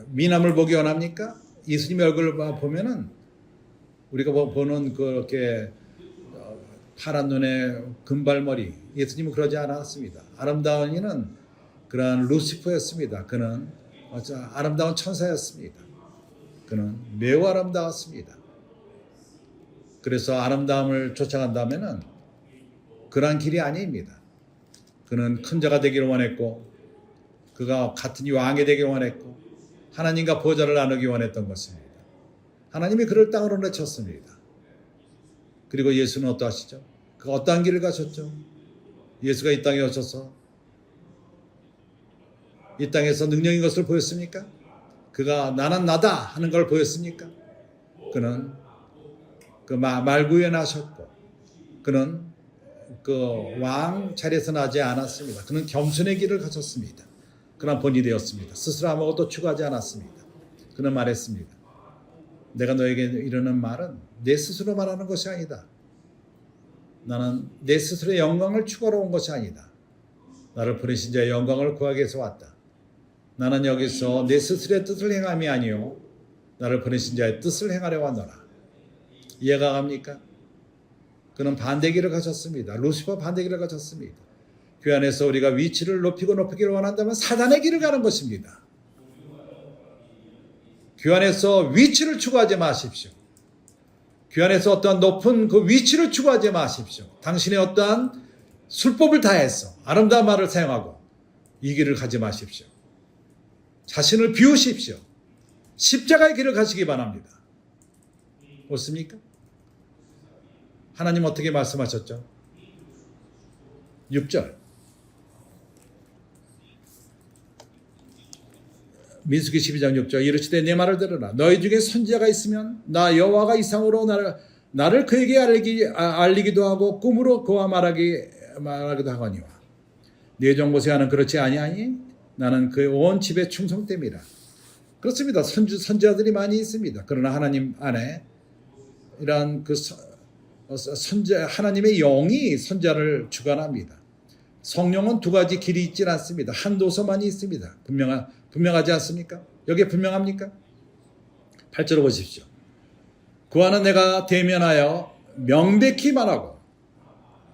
미남을 보기 원합니까? 예수님의 얼굴을 보면은 우리가 보는 그렇게 파란 눈에 금발머리, 예수님은 그러지 않았습니다. 아름다운 이는 그러한 루시퍼였습니다. 그는 아름다운 천사였습니다. 그는 매우 아름다웠습니다. 그래서 아름다움을 쫓아간다면은 그러한 길이 아닙니다. 그는 큰 자가 되기를 원했고, 그가 같은 왕이 되기를 원했고, 하나님과 보좌를 나누기 원했던 것입니다. 하나님이 그를 땅으로 내쳤습니다. 그리고 예수는 어떠하시죠? 그 어떠한 길을 가셨죠? 예수가 이 땅에 오셔서 이 땅에서 능력인 것을 보였습니까? 그가 나는 나다 하는 걸 보였습니까? 그는 그 말구현하셨고 그는 그 왕 자리에서 나지 않았습니다. 그는 겸손의 길을 가졌습니다. 그는 본이 되었습니다. 스스로 아무것도 추구하지 않았습니다. 그는 말했습니다. 내가 너에게 이르는 말은 내 스스로 말하는 것이 아니다. 나는 내 스스로의 영광을 추구하러 온 것이 아니다. 나를 보내신 자의 영광을 구하기 위해서 왔다. 나는 여기서 내 스스로의 뜻을 행함이 아니요 나를 보내신 자의 뜻을 행하려 왔노라. 이해가 갑니까? 그는 반대길을 가졌습니다. 루시퍼 반대길을 가졌습니다. 그 안에서 우리가 위치를 높이기를 원한다면 사단의 길을 가는 것입니다. 그 안에서 위치를 추구하지 마십시오. 그 안에서 어떠한 높은 그 위치를 추구하지 마십시오. 당신의 어떠한 술법을 다해서 아름다운 말을 사용하고 이 길을 가지 마십시오. 자신을 비우십시오. 십자가의 길을 가시기 바랍니다. 옳습니까? 하나님 어떻게 말씀하셨죠? 6절 민수기 12장 6절 이르시되 내 말을 들으라. 너희 중에 선지자가 있으면 나 여호와가 이상으로 나를 그에게 알리기도 하고 꿈으로 그와 말하기도 하거니와 네 종 모세와는 그렇지 아니하니 나는 그의 온 집에 충성됨이라. 그렇습니다. 선지자들이 많이 있습니다. 그러나 하나님 안에 이러한 그 하나님의 영이 선지자를 주관합니다. 성령은 두 가지 길이 있지 않습니다. 한 도서만이 있습니다. 분명하지 않습니까? 여기에 분명합니까? 8절을 보십시오. 그와는 내가 대면하여 명백히 말하고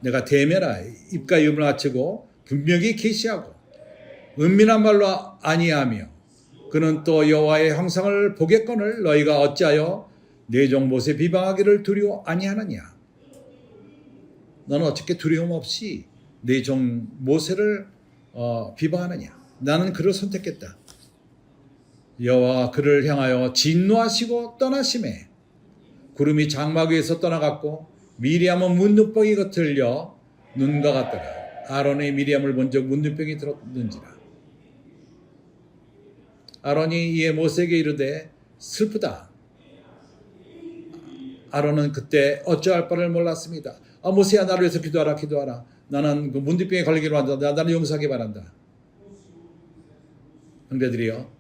내가 대면하여 입과 입을 맞추고 분명히 계시하고 은밀한 말로 아니하며 그는 또 여호와의 형상을 보겠거늘 너희가 어찌하여 내 종 모세 비방하기를 두려워 아니하느냐. 너는 어떻게 두려움 없이 내 종 모세를 비방하느냐. 나는 그를 선택했다. 여호와 그를 향하여 진노하시고 떠나심에 구름이 장막 위에서 떠나갔고 미리암은 문둥병이 겉을려 눈과 같더라. 아론의 미리암을 본 적 문둥병이 들었는지라. 아론이 이에 모세에게 이르되 슬프다. 아론은 그때 어찌할 바를 몰랐습니다. 모세야 나를 위해서 기도하라. 나는 그 문둥병에 걸리기로 한다. 나를 용서하기 바란다. 형제들이여,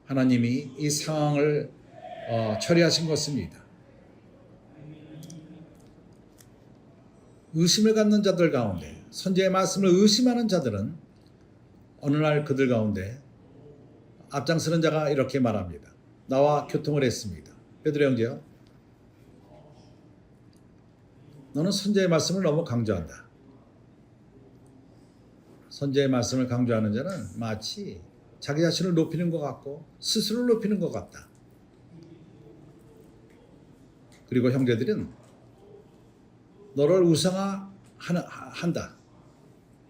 하나님이 이 상황을 처리하신 것입니다. 의심을 갖는 자들 가운데, 선지의 말씀을 의심하는 자들은 어느 날 그들 가운데 앞장서는 자가 이렇게 말합니다. 나와 교통을 했습니다. 베드로 형제요, 너는 선지의 말씀을 너무 강조한다. 선지의 말씀을 강조하는 자는 마치 자기 자신을 높이는 것 같고 스스로를 높이는 것 같다. 그리고 형제들은 너를 우상화한다.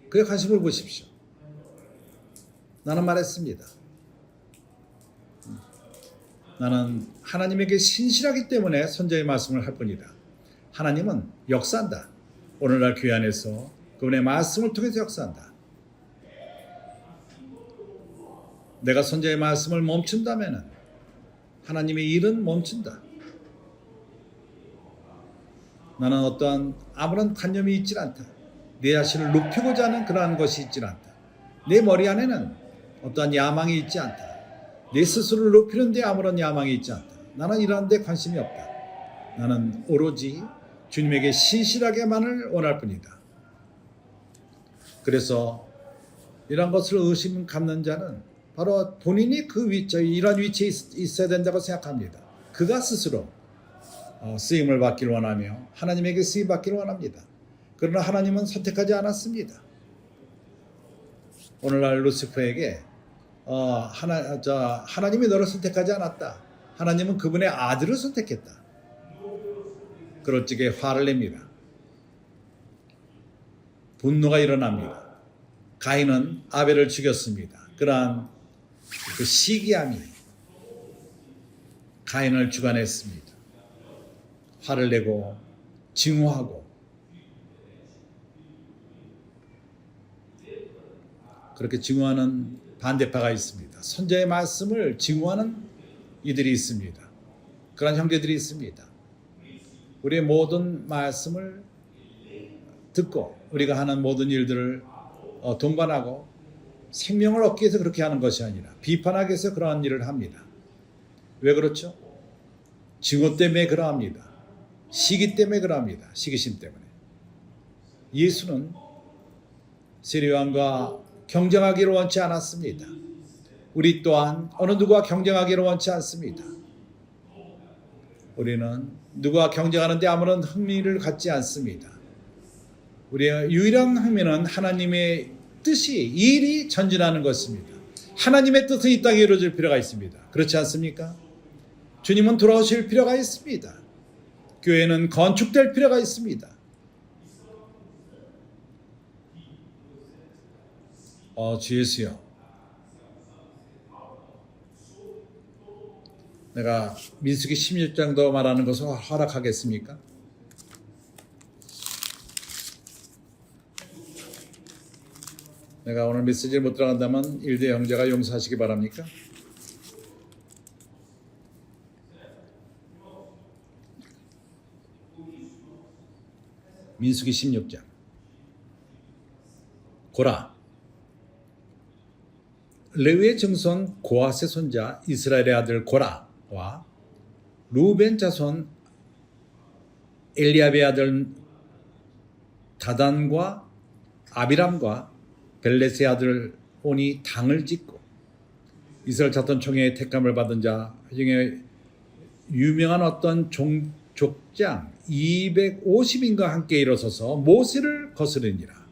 그에 관심을 보십시오. 나는 말했습니다. 나는 하나님에게 신실하기 때문에 선지의 말씀을 할 뿐이다. 하나님은 역사한다. 오늘날 교회 안에서 그분의 말씀을 통해서 역사한다. 내가 선지의 말씀을 멈춘다면 하나님의 일은 멈춘다. 나는 어떠한 아무런 관념이 있지 않다. 내 자신을 높이고자 하는 그러한 것이 있지 않다. 내 머리 안에는 어떠한 야망이 있지 않다. 내 스스로를 높이는 데 아무런 야망이 있지 않다. 나는 이러한 데 관심이 없다. 나는 오로지 주님에게 신실하게만을 원할 뿐이다. 그래서 이런 것을 의심 갖는 자는 바로 본인이 이런 위치에 있어야 된다고 생각합니다. 그가 스스로 쓰임을 받기를 원하며 하나님에게 쓰임 받기를 원합니다. 그러나 하나님은 선택하지 않았습니다. 오늘날 루시퍼에게 하나님이 너를 선택하지 않았다. 하나님은 그분의 아들을 선택했다. 그럴 적에 화를 냅니다. 분노가 일어납니다. 가인은 아벨을 죽였습니다. 그러한 그 시기함이 가인을 주관했습니다. 화를 내고 증오하고 그렇게 증오하는 반대파가 있습니다. 선자의 말씀을 증오하는 이들이 있습니다. 그런 형제들이 있습니다. 우리의 모든 말씀을 듣고 우리가 하는 모든 일들을 동반하고 생명을 얻기 위해서 그렇게 하는 것이 아니라 비판하기 위해서 그러한 일을 합니다. 왜 그렇죠? 증오 때문에 그러합니다. 시기 때문에 그러합니다. 시기심 때문에. 예수는 세례요한과 경쟁하기를 원치 않았습니다. 우리 또한 어느 누구와 경쟁하기를 원치 않습니다. 우리는 누구와 경쟁하는데 아무런 흥미를 갖지 않습니다. 우리의 유일한 흥미는 하나님의 뜻이 일이 전진하는 것입니다. 하나님의 뜻은 이 땅에 이루어질 필요가 있습니다. 그렇지 않습니까? 주님은 돌아오실 필요가 있습니다. 교회는 건축될 필요가 있습니다. 주 예수여, 내가 민수기 16장도 말하는 것을 허락하겠습니까? 내가 오늘 메시지를 못 들어간다면 일대 형제가 용서하시기 바랍니까? 민수기 16장. 고라, 레위의 증손 고핫의 손자 이스라엘의 아들 고라와 루벤 자손 엘리압의 아들 다단과 아비람과 벨렛의 아들 온이 당을 짓고 이스라엘 자손 총회의 택감을 받은 자 중에 유명한 어떤 족장 250인과 함께 일어서서 모세를 거스르니라.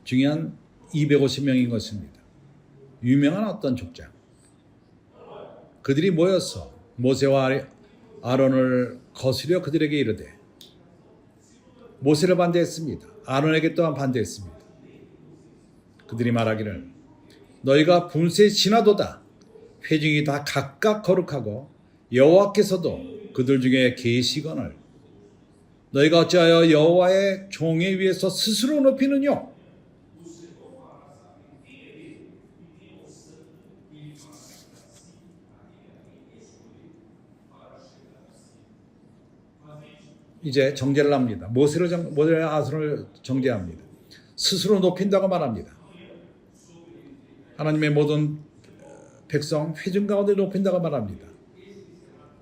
중요한 250명인 것입니다. 유명한 어떤 족장. 그들이 모여서 모세와 아론을 거스려 그들에게 이르되 모세를 반대했습니다. 아론에게 또한 반대했습니다. 그들이 말하기를 너희가 분쇄 지나도다. 회중이 다 각각 거룩하고 여호와께서도 그들 중에 계시거늘 너희가 어찌하여 여호와의 종에 위해서 스스로 높이느뇨? 이제 정죄를 합니다. 모세와 아론을 정죄합니다. 스스로 높인다고 말합니다. 하나님의 모든 백성 회중 가운데 높인다고 말합니다.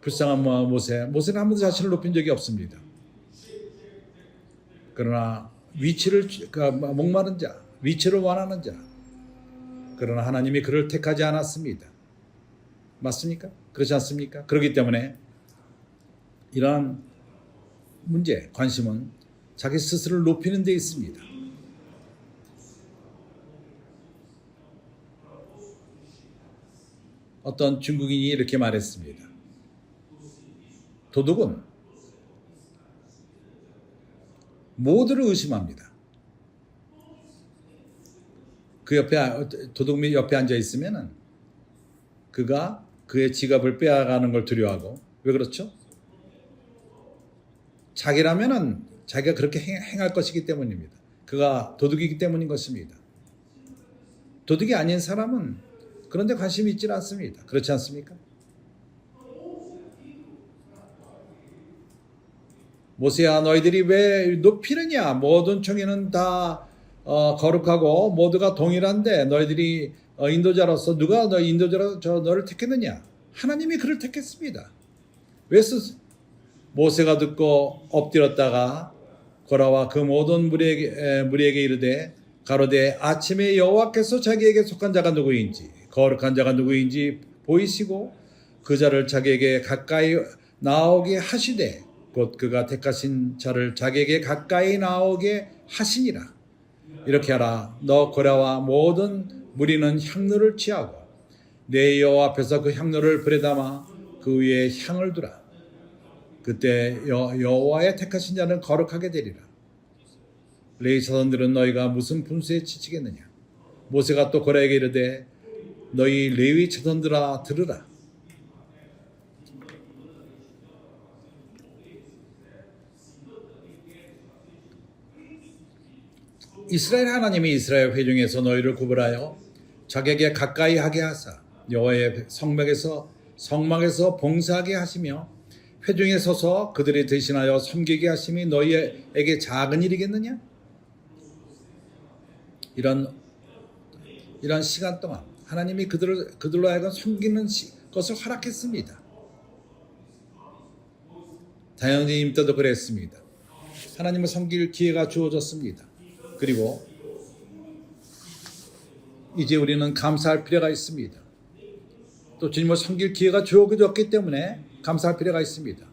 불쌍한 모세는 한 번도 자신을 높인 적이 없습니다. 그러나 목마른 자, 위치를 원하는 자, 그러나 하나님이 그를 택하지 않았습니다. 맞습니까? 그렇지 않습니까? 그렇기 때문에 이러한 문제, 관심은 자기 스스로를 높이는 데 있습니다. 어떤 중국인이 이렇게 말했습니다. 도둑은 모두를 의심합니다. 도둑 옆에 앉아 있으면은 그가 그의 지갑을 빼앗아가는 걸 두려워하고, 왜 그렇죠? 자기라면은 자기가 그렇게 행할 것이기 때문입니다. 그가 도둑이기 때문인 것입니다. 도둑이 아닌 사람은 그런데 관심이 있지 않습니다. 그렇지 않습니까? 모세야, 너희들이 왜 높이느냐? 모든 총회는 다 거룩하고 모두가 동일한데 너희들이 인도자로서 누가 너희 인도자로 너를 택했느냐? 하나님이 그를 택했습니다. 왜 모세가 듣고 엎드렸다가 고라와 그 모든 무리에게 이르되 가로되 아침에 여호와께서 자기에게 속한 자가 누구인지 거룩한 자가 누구인지 보이시고 그 자를 자기에게 가까이 나오게 하시되 곧 그가 택하신 자를 자기에게 가까이 나오게 하시니라. 이렇게 하라. 너 고라와 모든 무리는 향로를 취하고 내 여호와 앞에서 그 향로를 불에 담아 그 위에 향을 두라. 그때 여호와의 택하신 자는 거룩하게 되리라. 레위 자손들은 너희가 무슨 분수에 지치겠느냐? 모세가 또 고라에게 이르되 너희 레위 자손들아 들으라. 이스라엘 하나님이 이스라엘 회중에서 너희를 구분하여 자기에게 가까이 하게 하사 여호와의 성막에서 봉사하게 하시며 회중에 서서 그들이 대신하여 섬기게 하심이 너희에게 작은 일이겠느냐? 이런 시간 동안 하나님이 그들로 하여금 섬기는 것을 허락했습니다. 다니엘님 때도 그랬습니다. 하나님을 섬길 기회가 주어졌습니다. 그리고 이제 우리는 감사할 필요가 있습니다. 또 주님을 섬길 기회가 주어졌기 때문에 감사할 필요가 있습니다.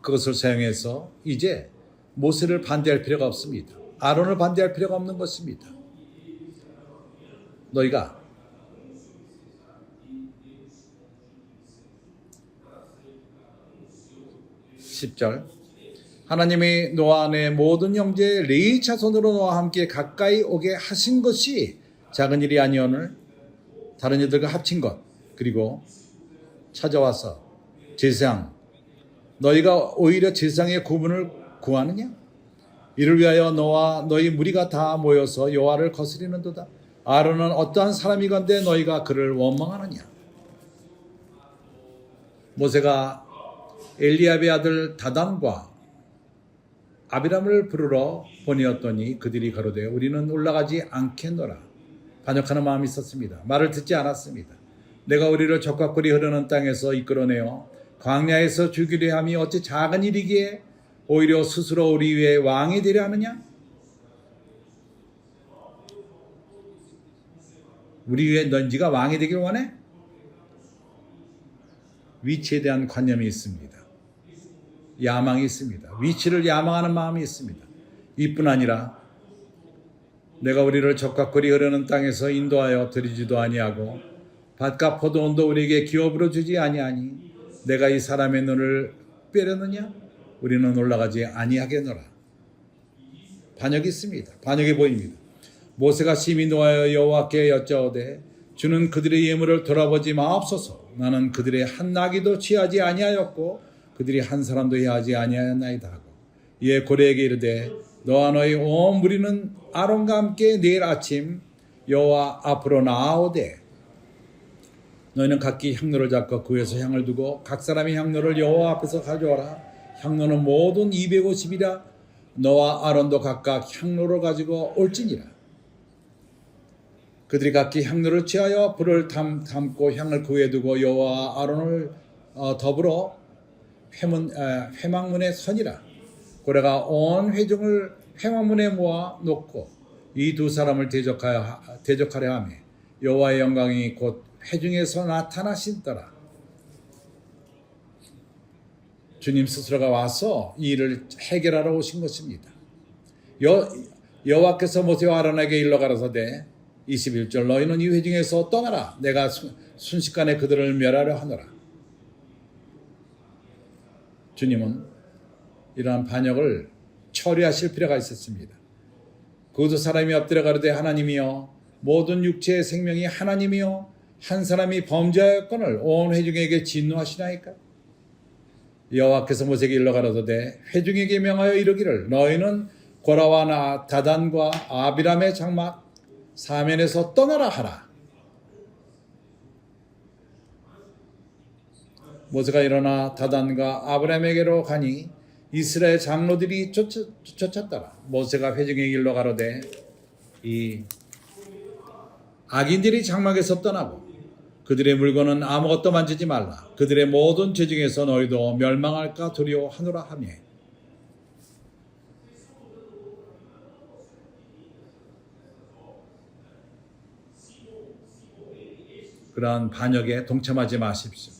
그것을 사용해서 이제 모세를 반대할 필요가 없습니다. 아론을 반대할 필요가 없는 것입니다. 너희가 (10절) 하나님이 노아 내 모든 형제 레위 자손으로 너와 함께 가까이 오게 하신 것이 작은 일이 아니오늘 다른 이들과 합친 것 그리고 찾아와서 제사장 너희가 오히려 제사장의 구분을 구하느냐? 이를 위하여 너와 너희 무리가 다 모여서 여호와를 거스리는도다. 아론은 어떠한 사람이건대 너희가 그를 원망하느냐? 모세가 엘리압의 아들 다단과 아비람을 부르러 보내었더니 그들이 가로되 우리는 올라가지 않겠노라. 반역하는 마음이 있었습니다. 말을 듣지 않았습니다. 내가 우리를 적과 꿀이 흐르는 땅에서 이끌어내어 광야에서 죽이려 함이 어찌 작은 일이기에 오히려 스스로 우리 위에 왕이 되려 하느냐? 우리 위에 네가 왕이 되길 원해? 위치에 대한 관념이 있습니다. 야망이 있습니다. 위치를 야망하는 마음이 있습니다. 이뿐 아니라 내가 우리를 적과 꿀이 흐르는 땅에서 인도하여 들이지도 아니하고 밭과 포도원도 우리에게 기업으로 주지 아니하니 내가 이 사람의 눈을 빼려느냐? 우리는 올라가지 아니하겠노라. 반역이 있습니다. 반역이 보입니다. 모세가 심히 노하여 여호와께 여짜오되 주는 그들의 예물을 돌아보지 마옵소서. 나는 그들의 한 나귀도 취하지 아니하였고 그들이 한 사람도 해하지 아니하였나이다 하고 이에 고레에게 이르되 너와 너희 온 무리는 아론과 함께 내일 아침 여호와 앞으로 나아오되 너희는 각기 향로를 잡고 그 위에서 향을 두고 각 사람이 향로를 여호와 앞에서 가져와라. 향로는 모든 250이라 너와 아론도 각각 향로를 가지고 올지니라. 그들이 각기 향로를 취하여 불을 담고 향을 그 위에 두고 여호와 아론을 더불어 회막문에 서니라. 고래가 온 회중을 회막문에 모아 놓고 이 두 사람을 대적하려 하며 여호와의 영광이 곧 회중에서 나타나신더라. 주님 스스로가 와서 이 일을 해결하러 오신 것입니다. 여호와께서 모세와 아론에게 일러 가라사대 21절 너희는 이 회중에서 떠나라. 내가 순식간에 그들을 멸하려 하노라. 주님은 이러한 반역을 처리하실 필요가 있었습니다. 그 두 사람이 엎드려 가로되 하나님이여 모든 육체의 생명이 하나님이여 한 사람이 범죄하였거늘 온 회중에게 진노하시나이까? 여호와께서 모세에게 일러 가라사대 회중에게 명하여 이르기를 너희는 고라와 다단과 아비람의 장막 사면에서 떠나라 하라. 모세가 일어나 다단과 아비람에게로 가니 이스라엘 장로들이 쫓았더라. 모세가 회중에게 일러 가로되 이 악인들이 장막에서 떠나고 그들의 물건은 아무것도 만지지 말라. 그들의 모든 죄 중에서 너희도 멸망할까 두려워하노라 하며 그러한 반역에 동참하지 마십시오.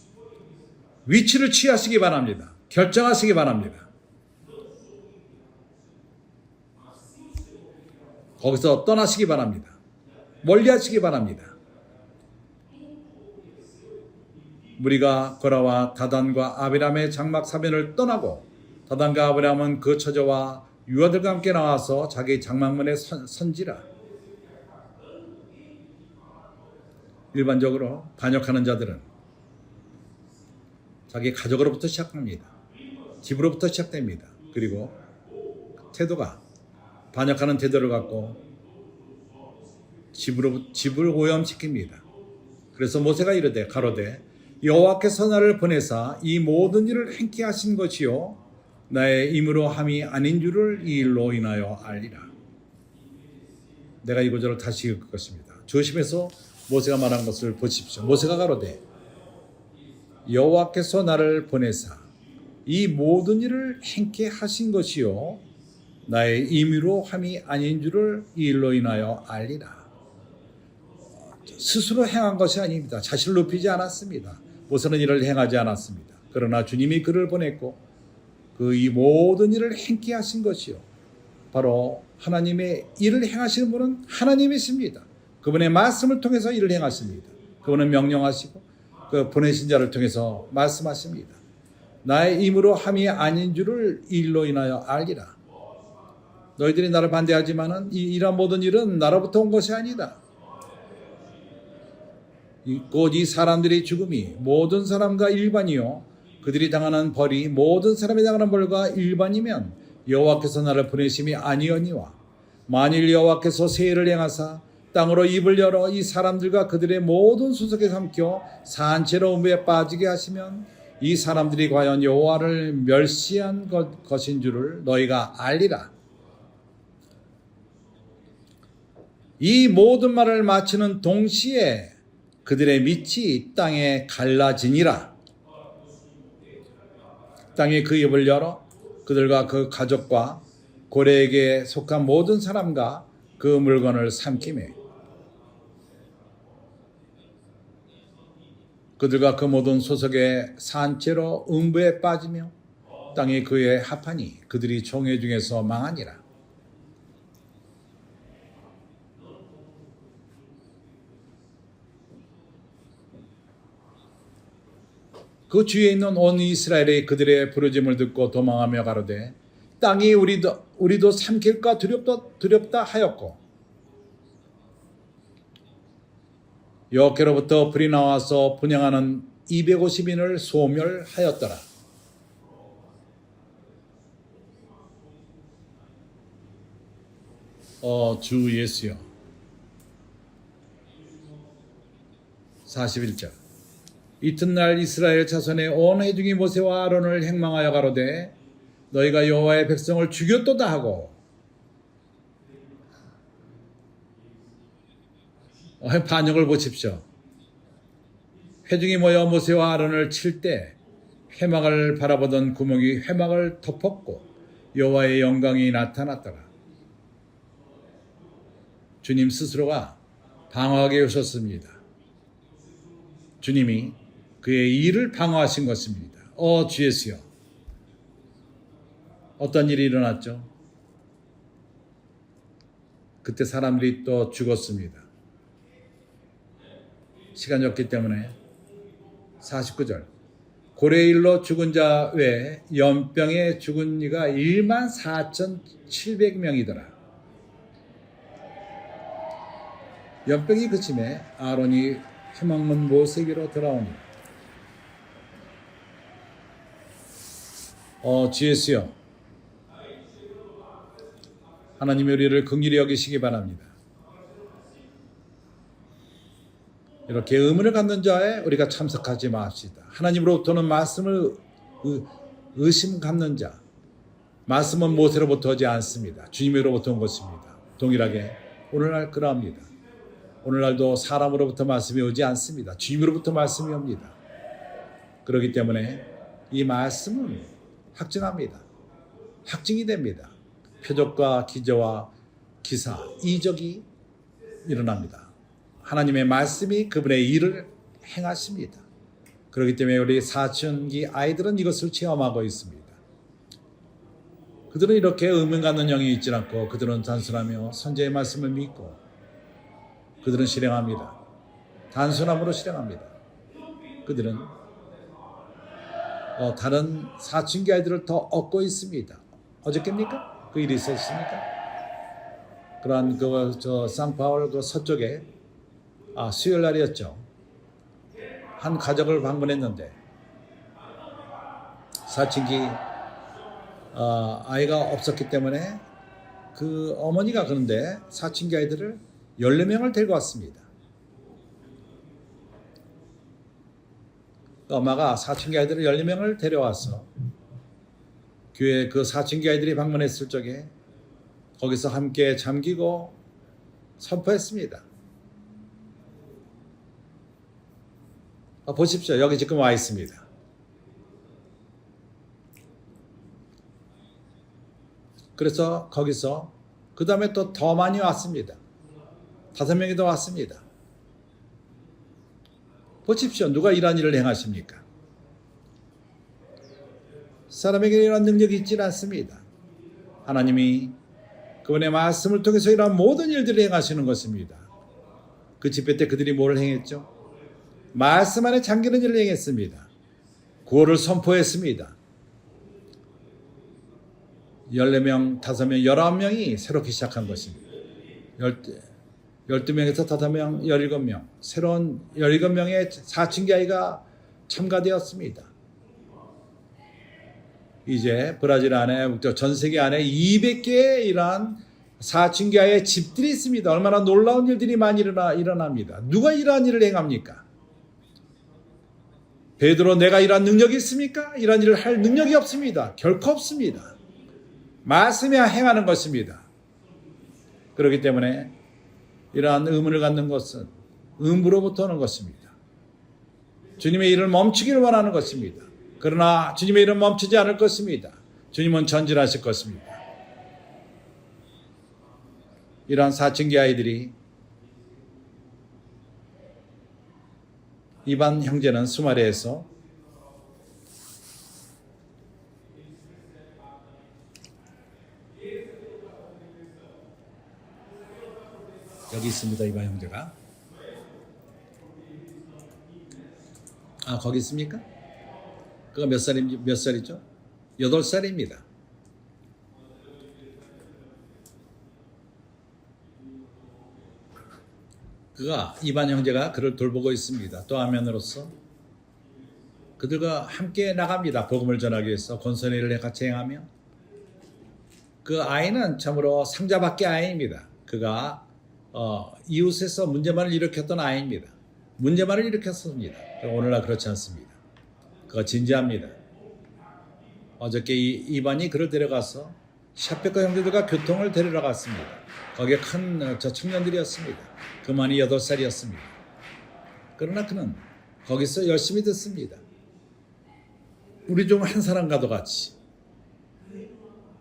위치를 취하시기 바랍니다. 결정하시기 바랍니다. 거기서 떠나시기 바랍니다. 멀리하시기 바랍니다. 무리가 고라와 다단과 아비람의 장막 사면을 떠나고 다단과 아비람은 그 처자와 유아들과 함께 나와서 자기 장막문에 선지라. 일반적으로 반역하는 자들은 자기 가족으로부터 시작합니다. 집으로부터 시작됩니다. 그리고 태도가 반역하는 태도를 갖고 집을 오염시킵니다. 그래서 모세가 이르되 가로되 여호와께서 나를 보내사 이 모든 일을 행케 하신 것이요 나의 임으로 함이 아닌 줄을 이 일로 인하여 알리라. 내가 이 구절을 다시 읽을 것입니다. 조심해서 모세가 말한 것을 보십시오. 모세가 가로되 여호와께서 나를 보내사 이 모든 일을 행케 하신 것이요 나의 임의로 함이 아닌 줄을 이 일로 인하여 알리라. 스스로 행한 것이 아닙니다. 자신을 높이지 않았습니다. 모세는 이를 행하지 않았습니다. 그러나 주님이 그를 보냈고 그 이 모든 일을 행케 하신 것이요 바로 하나님의 일을 행하시는 분은 하나님이십니다. 그분의 말씀을 통해서 일을 행하십니다. 그분은 명령하시고 그 보내신 자를 통해서 말씀하십니다. 나의 임으로 함이 아닌 줄을 이 일로 인하여 알리라. 너희들이 나를 반대하지만은 이러한 모든 일은 나로부터 온 것이 아니다. 곧 이 사람들의 죽음이 모든 사람과 일반이요 그들이 당하는 벌이 모든 사람이 당하는 벌과 일반이면 여호와께서 나를 보내심이 아니오니와 만일 여호와께서 세일을 행하사 땅으로 입을 열어 이 사람들과 그들의 모든 수석에 삼켜 산채로 음부에 빠지게 하시면 이 사람들이 과연 여호와를 멸시한 것인 줄을 너희가 알리라. 이 모든 말을 마치는 동시에 그들의 밑이 땅에 갈라지니라. 땅이 그 입을 열어 그들과 그 가족과 고래에게 속한 모든 사람과 그 물건을 삼키매 그들과 그 모든 소속의 산채로 음부에 빠지며 땅이 그에 합하니 그들이 총회 중에서 망하니라. 그 주위에 있는 온 이스라엘이 그들의 부르짐을 듣고 도망하며 가로되 땅이 우리도 삼킬까 두렵다 하였고 여호와께로부터 불이 나와서 분향하는 250인을 소멸하였더라. 주 예수여. 41절. 이튿날 이스라엘 자손의 온 회중이 모세와 아론을 행망하여 가로되 너희가 여호와의 백성을 죽였도다 하고 반역을 보십시오. 회중이 모여 모세와 아론을 칠 때 회막을 바라보던 구멍이 회막을 덮었고 여호와의 영광이 나타났더라. 주님 스스로가 방어하게 오셨습니다. 주님이 그의 일을 방어하신 것입니다. 주 예수여. 어떤 일이 일어났죠? 그때 사람들이 또 죽었습니다. 시간이 없기 때문에 49절. 고래의 일로 죽은 자 외에 연병에 죽은 이가 14,700명이더라. 연병이 그침에 아론이 회막문 모세에게로 돌아오니 주 예수여. 하나님의 우리를 긍휼히 여기시기 바랍니다. 이렇게 의문을 갖는 자에 우리가 참석하지 맙시다. 하나님으로부터는 말씀을 의심 갖는 자. 말씀은 모세로부터 오지 않습니다. 주님으로부터 온 것입니다. 동일하게 오늘날 그러합니다. 오늘날도 사람으로부터 말씀이 오지 않습니다. 주님으로부터 말씀이 옵니다. 그렇기 때문에 이 말씀은 확증합니다. 확증이 됩니다. 표적과 기저와 기사, 이적이 일어납니다. 하나님의 말씀이 그분의 일을 행하십니다. 그렇기 때문에 우리 사춘기 아이들은 이것을 체험하고 있습니다. 그들은 이렇게 의문 갖는 영이 있지 않고 그들은 단순하며 선지의 말씀을 믿고 그들은 실행합니다. 단순함으로 실행합니다. 그들은 다른 사춘기 아이들을 더 얻고 있습니다. 어저께입니까? 그 일이 있었습니까? 그러한 상파울 서쪽에 수요일 날이었죠. 한 가족을 방문했는데 사춘기 아이가 없었기 때문에 그 어머니가 그런데 사춘기 아이들을 14명을 데리고 왔습니다. 엄마가 사춘기 아이들을 14명을 데려와서 교회 그 사춘기 아이들이 방문했을 적에 거기서 함께 잠기고 선포했습니다. 보십시오. 여기 지금 와 있습니다. 그래서 거기서 그 다음에 또 더 많이 왔습니다. 5명이 더 왔습니다. 보십시오. 누가 이러한 일을 행하십니까? 사람에게 이런 능력이 있지는 않습니다. 하나님이 그분의 말씀을 통해서 이러한 모든 일들을 행하시는 것입니다. 그 집회 때 그들이 뭘 행했죠? 말씀 안에 잠기는 일을 행했습니다. 구원을 선포했습니다. 14명, 5명, 19명이 새롭게 시작한 것입니다. 12명에서 5명, 17명, 새로운 17명의 사춘기 아이가 참가되었습니다. 이제 브라질 안에, 전 세계 안에 200개의 이러한 사춘기 아이의 집들이 있습니다. 얼마나 놀라운 일들이 많이 일어납니다. 누가 이러한 일을 행합니까? 베드로, 내가 이러한 능력이 있습니까? 이러한 일을 할 능력이 없습니다. 결코 없습니다. 말씀이 행하는 것입니다. 그렇기 때문에 이러한 의문을 갖는 것은 음부로부터 오는 것입니다. 주님의 일을 멈추기를 원하는 것입니다. 그러나 주님의 일은 멈추지 않을 것입니다. 주님은 전진하실 것입니다. 이러한 사춘기 아이들이 이반 형제는 수마레에서 여기 있습니다. 이반 형제가. 거기 있습니까? 그가 몇 살이죠? 8살입니다. 그가 이반 형제가 그를 돌보고 있습니다. 또 화면으로서 그들과 함께 나갑니다. 복음을 전하기 위해서 권선회를 같이 행하며 그 아이는 참으로 상자밖의 아이입니다. 그가 이웃에서 문제만을 일으켰던 아이입니다. 문제만을 일으켰습니다. 오늘날 그렇지 않습니다. 그가 진지합니다. 어저께 이반이 그를 데려가서 샤페과 형제들과 교통을 데리러 갔습니다. 거기에 큰 청년들이었습니다. 그만이 8살이었습니다. 그러나 그는 거기서 열심히 듣습니다. 우리 중 한 사람과도 같이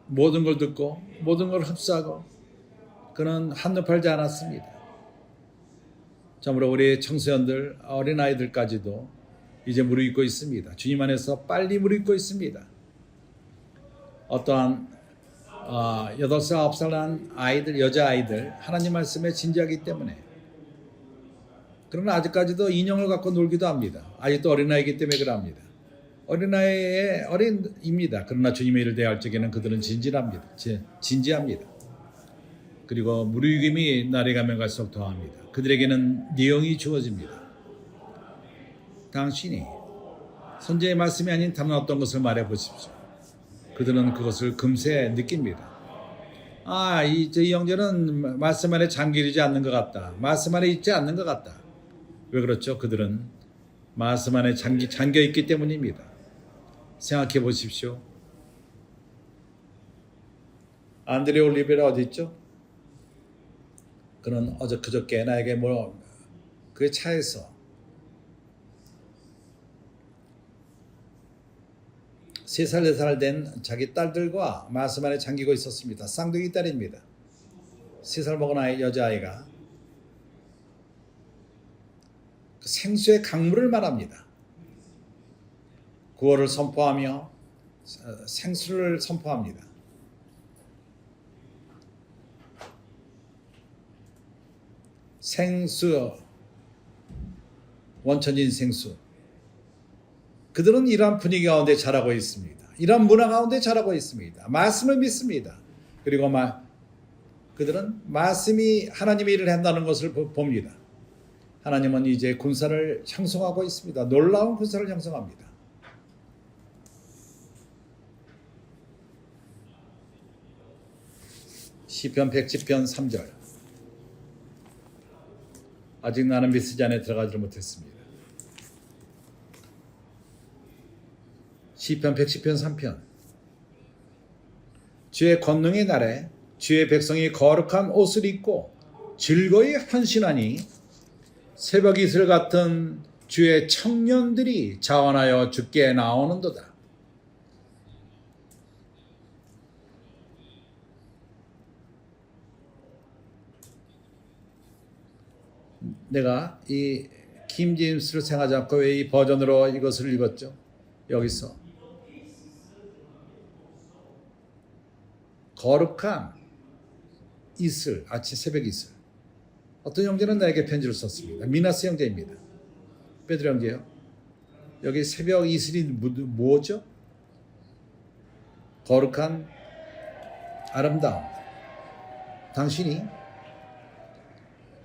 모든 걸 듣고 모든 걸 흡수하고 그는 한눈 팔지 않았습니다. 참으로 우리 청소년들, 어린아이들까지도 이제 무르익고 있습니다. 주님 안에서 빨리 무르익고 있습니다. 어떠한 8살, 9살 난 아이들, 여자아이들 하나님 말씀에 진지하기 때문에 그러나 아직까지도 인형을 갖고 놀기도 합니다. 아직도 어린아이이기 때문에 그럽니다. 어린아이의 어린입니다. 그러나 주님의 일을 대할 적에는 그들은 진지합니다. 그리고 무르익음이 날이 가면 갈수록 더합니다. 그들에게는 내용이 주어집니다. 당신이 선지의 말씀이 아닌 다른 어떤 것을 말해 보십시오. 그들은 그것을 금세 느낍니다. 이 형제는 말씀 안에 잠기지 않는 것 같다. 말씀 안에 있지 않는 것 같다. 왜 그렇죠? 그들은 말씀 안에 잠겨 있기 때문입니다. 생각해 보십시오. 안드레 올리베라 어디 있죠? 그는 그저께 나에게 그 차에서 3살, 4살 된 자기 딸들과 말씀 안에 잠기고 있었습니다. 쌍둥이 딸입니다. 3살 먹은 여자아이가 그 생수의 강물을 말합니다. 구원을 선포하며 생수를 선포합니다. 생수, 원천인 생수. 그들은 이러한 분위기 가운데 자라고 있습니다. 이러한 문화 가운데 자라고 있습니다. 말씀을 믿습니다. 그리고 그들은 말씀이 하나님의 일을 한다는 것을 봅니다. 하나님은 이제 군사를 형성하고 있습니다. 놀라운 군사를 형성합니다. 시편 110편 3절. 아직 나는 메시지 안에 들어가지 못했습니다. 시편 110편 3편. 주의 권능의 날에 주의 백성이 거룩한 옷을 입고 즐거이 헌신하니 새벽 이슬 같은 주의 청년들이 자원하여 주께 나오는도다. 내가 이 킹제임스를 생각하지 않고 왜 이 버전으로 이것을 읽었죠? 여기서 거룩한 이슬, 아침 새벽 이슬. 어떤 형제는 나에게 편지를 썼습니다. 미나스 형제입니다. 베드로 형제요. 여기 새벽 이슬이 뭐죠? 거룩한 아름다움. 당신이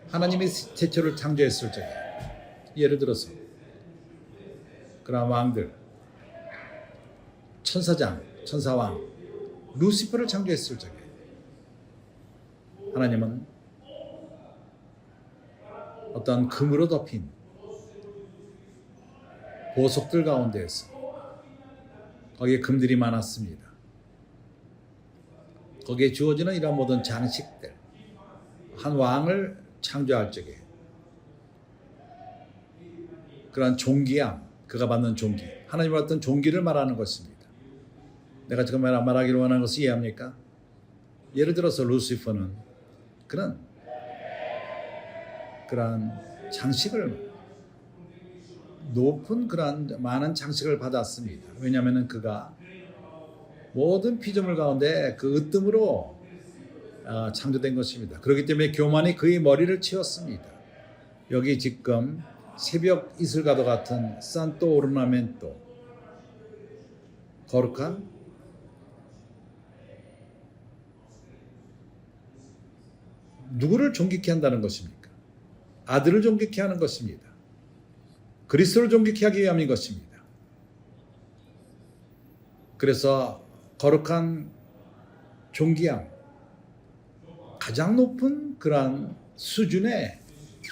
하나님의 태초를 창조했을 적에, 예를 들어서 그런 왕들, 천사왕 루시퍼를 창조했을 적에 하나님은 어떤 금으로 덮인 보석들 가운데에서, 거기에 금들이 많았습니다. 거기에 주어지는 이런 모든 장식들, 한 왕을 창조할 적에 그러한 존귀함, 그가 받는 존귀, 하나님의 어떤 존귀를 말하는 것입니다. 내가 지금 말하기를 원하는 것을 이해합니까? 예를 들어서 루시퍼는 그런 장식을, 높은 그런 많은 장식을 받았습니다. 왜냐하면 그가 모든 피조물 가운데 그 으뜸으로 창조된 것입니다. 그렇기 때문에 교만이 그의 머리를 치웠습니다. 여기 지금 새벽 이슬과도 같은 산토 오르나멘토, 거룩한 누구를 존귀케 한다는 것입니까? 아들을 존귀케 하는 것입니다. 그리스도를 존귀케 하기 위함인 것입니다. 그래서 거룩한 존귀함, 가장 높은 그러한 수준의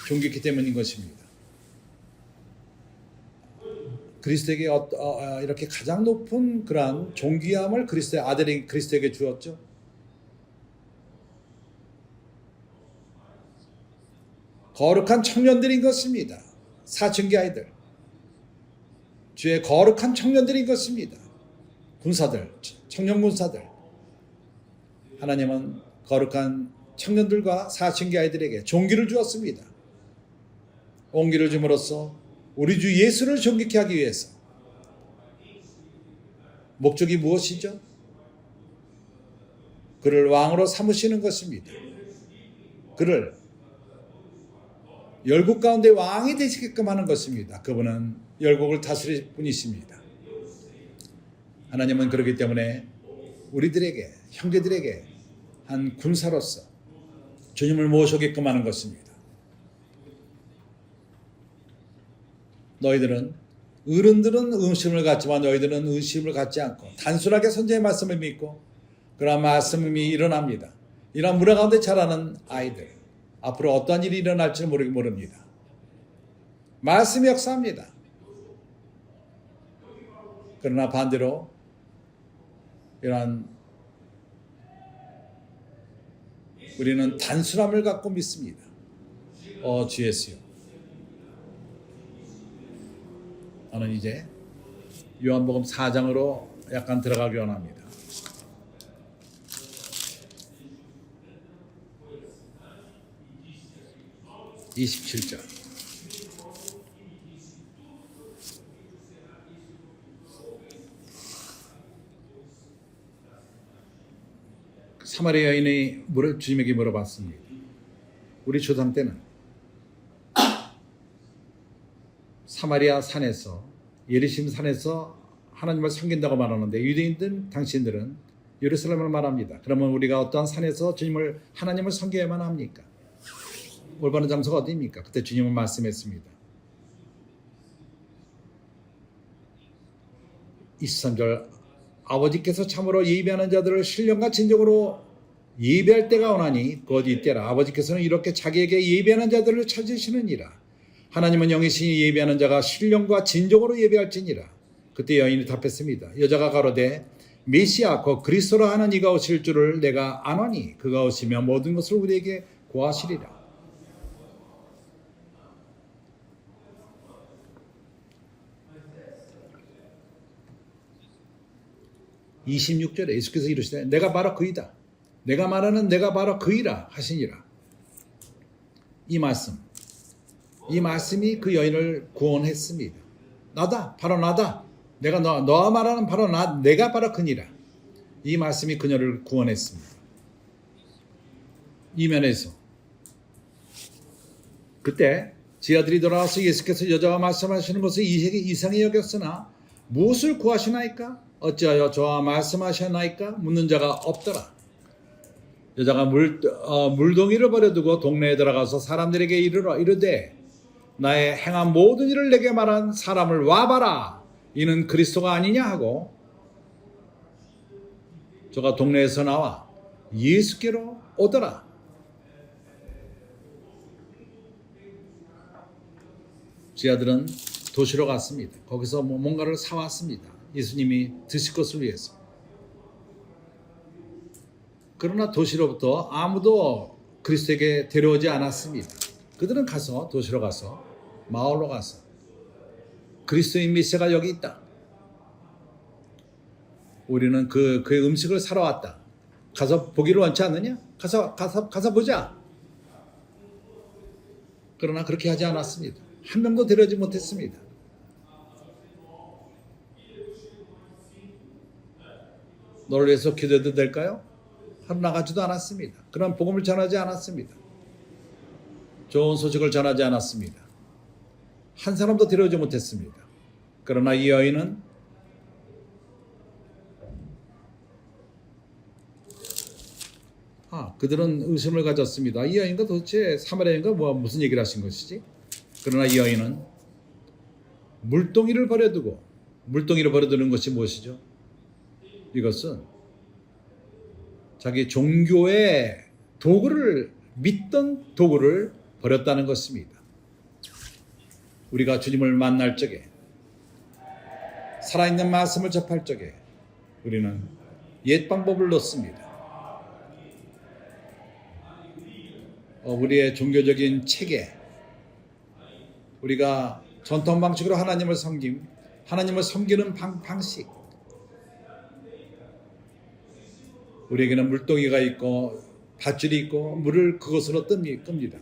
존귀기 때문인 것입니다. 그리스도에게 이렇게 가장 높은 그러한 존귀함을 그리스도의 아들이 그리스도에게 주었죠. 거룩한 청년들인 것입니다. 사춘기 아이들, 주의 거룩한 청년들인 것입니다. 군사들, 청년 군사들. 하나님은 거룩한 청년들과 사춘기 아이들에게 존귀를 주었습니다. 온기를 줌으로써 우리 주 예수를 존귀케 하기 위해서. 목적이 무엇이죠? 그를 왕으로 삼으시는 것입니다. 그를 열국 가운데 왕이 되시게끔 하는 것입니다. 그분은 열국을 다스릴 분이십니다. 하나님은 그렇기 때문에 우리들에게, 형제들에게 한 군사로서 주님을 모시게끔 하는 것입니다. 너희들은, 어른들은 의심을 갖지만 너희들은 의심을 갖지 않고 단순하게 선지의 말씀을 믿고 그러한 말씀이 일어납니다. 이러한 문화 가운데 자라는 아이들, 앞으로 어떠한 일이 일어날지 모릅니다. 말씀이 역사합니다. 그러나 반대로 이러한 우리는 단순함을 갖고 믿습니다. 주 예수요, 나는 이제 요한복음 4장으로 약간 들어가기 원합니다. (27절) 사마리아 여인이 주님에게 물어봤습니다. 우리 조상 때는 사마리아 산에서, 예루살렘 산에서 하나님을 섬긴다고 말하는데 유대인들, 당신들은 예루살렘을 말합니다. 그러면 우리가 어떠한 산에서 하나님을 섬겨야만 합니까? 올바른 장소가 어디입니까? 그때 주님은 말씀했습니다. 23절, 아버지께서 참으로 예비하는 자들을 신령과 진정으로 예배할 때가 오나니 곧 이때라. 아버지께서는 이렇게 자기에게 예배하는 자들을 찾으시느니라. 하나님은 영이시니 예배하는 자가 신령과 진정으로 예배할지니라. 그때 여인이 답했습니다. 여자가 가로되 메시아 곧 그리스도라 하는 이가 오실 줄을 내가 아노니 그가 오시면 모든 것을 우리에게 고하시리라. 26절에 예수께서 이르시되 내가 바로 그이다. 내가 말하는 내가 바로 그이라 하시니라. 이 말씀이 그 여인을 구원했습니다. 나다, 바로 나다. 내가 너와 말하는 바로 내가 바로 그니라. 이 말씀이 그녀를 구원했습니다. 이 면에서 그때 제 아들이 돌아와서 예수께서 여자와 말씀하시는 것을 이상히 여겼으나 무엇을 구하시나이까? 어찌하여 저와 말씀하셨나이까? 묻는 자가 없더라. 여자가 물동이를 버려두고 동네에 들어가서 사람들에게 이르되 나의 행한 모든 일을 내게 말한 사람을 와봐라. 이는 그리스도가 아니냐 하고 저가 동네에서 나와 예수께로 오더라. 제 아들은 도시로 갔습니다. 거기서 뭔가를 사왔습니다. 예수님이 드실 것을 위해서. 그러나 도시로부터 아무도 그리스도에게 데려오지 않았습니다. 그들은 도시로 가서 마을로 가서 그리스도인 메시아가 여기 있다. 우리는 그의 음식을 사러 왔다. 가서 보기를 원치 않느냐? 가서 보자. 그러나 그렇게 하지 않았습니다. 한 명도 데려오지 못했습니다. 너를 위해서 기도해도 될까요? 하루 나가지도 않았습니다. 그런 복음을 전하지 않았습니다. 좋은 소식을 전하지 않았습니다. 한 사람도 데려오지 못했습니다. 그러나 이 여인은 그들은 의심을 가졌습니다. 이 여인과 도대체 사마리아인가 무슨 얘기를 하신 것이지? 그러나 이 여인은 물동이를 버려두는 것이 무엇이죠? 이것은 자기 종교의 믿던 도구를 버렸다는 것입니다. 우리가 주님을 만날 적에, 살아있는 말씀을 접할 적에 우리는 옛 방법을 놓습니다. 우리의 종교적인 체계, 우리가 전통 방식으로 하나님을 섬기는 방식, 우리에게는 물동이가 있고 밧줄이 있고 물을 그것으로 끕니다.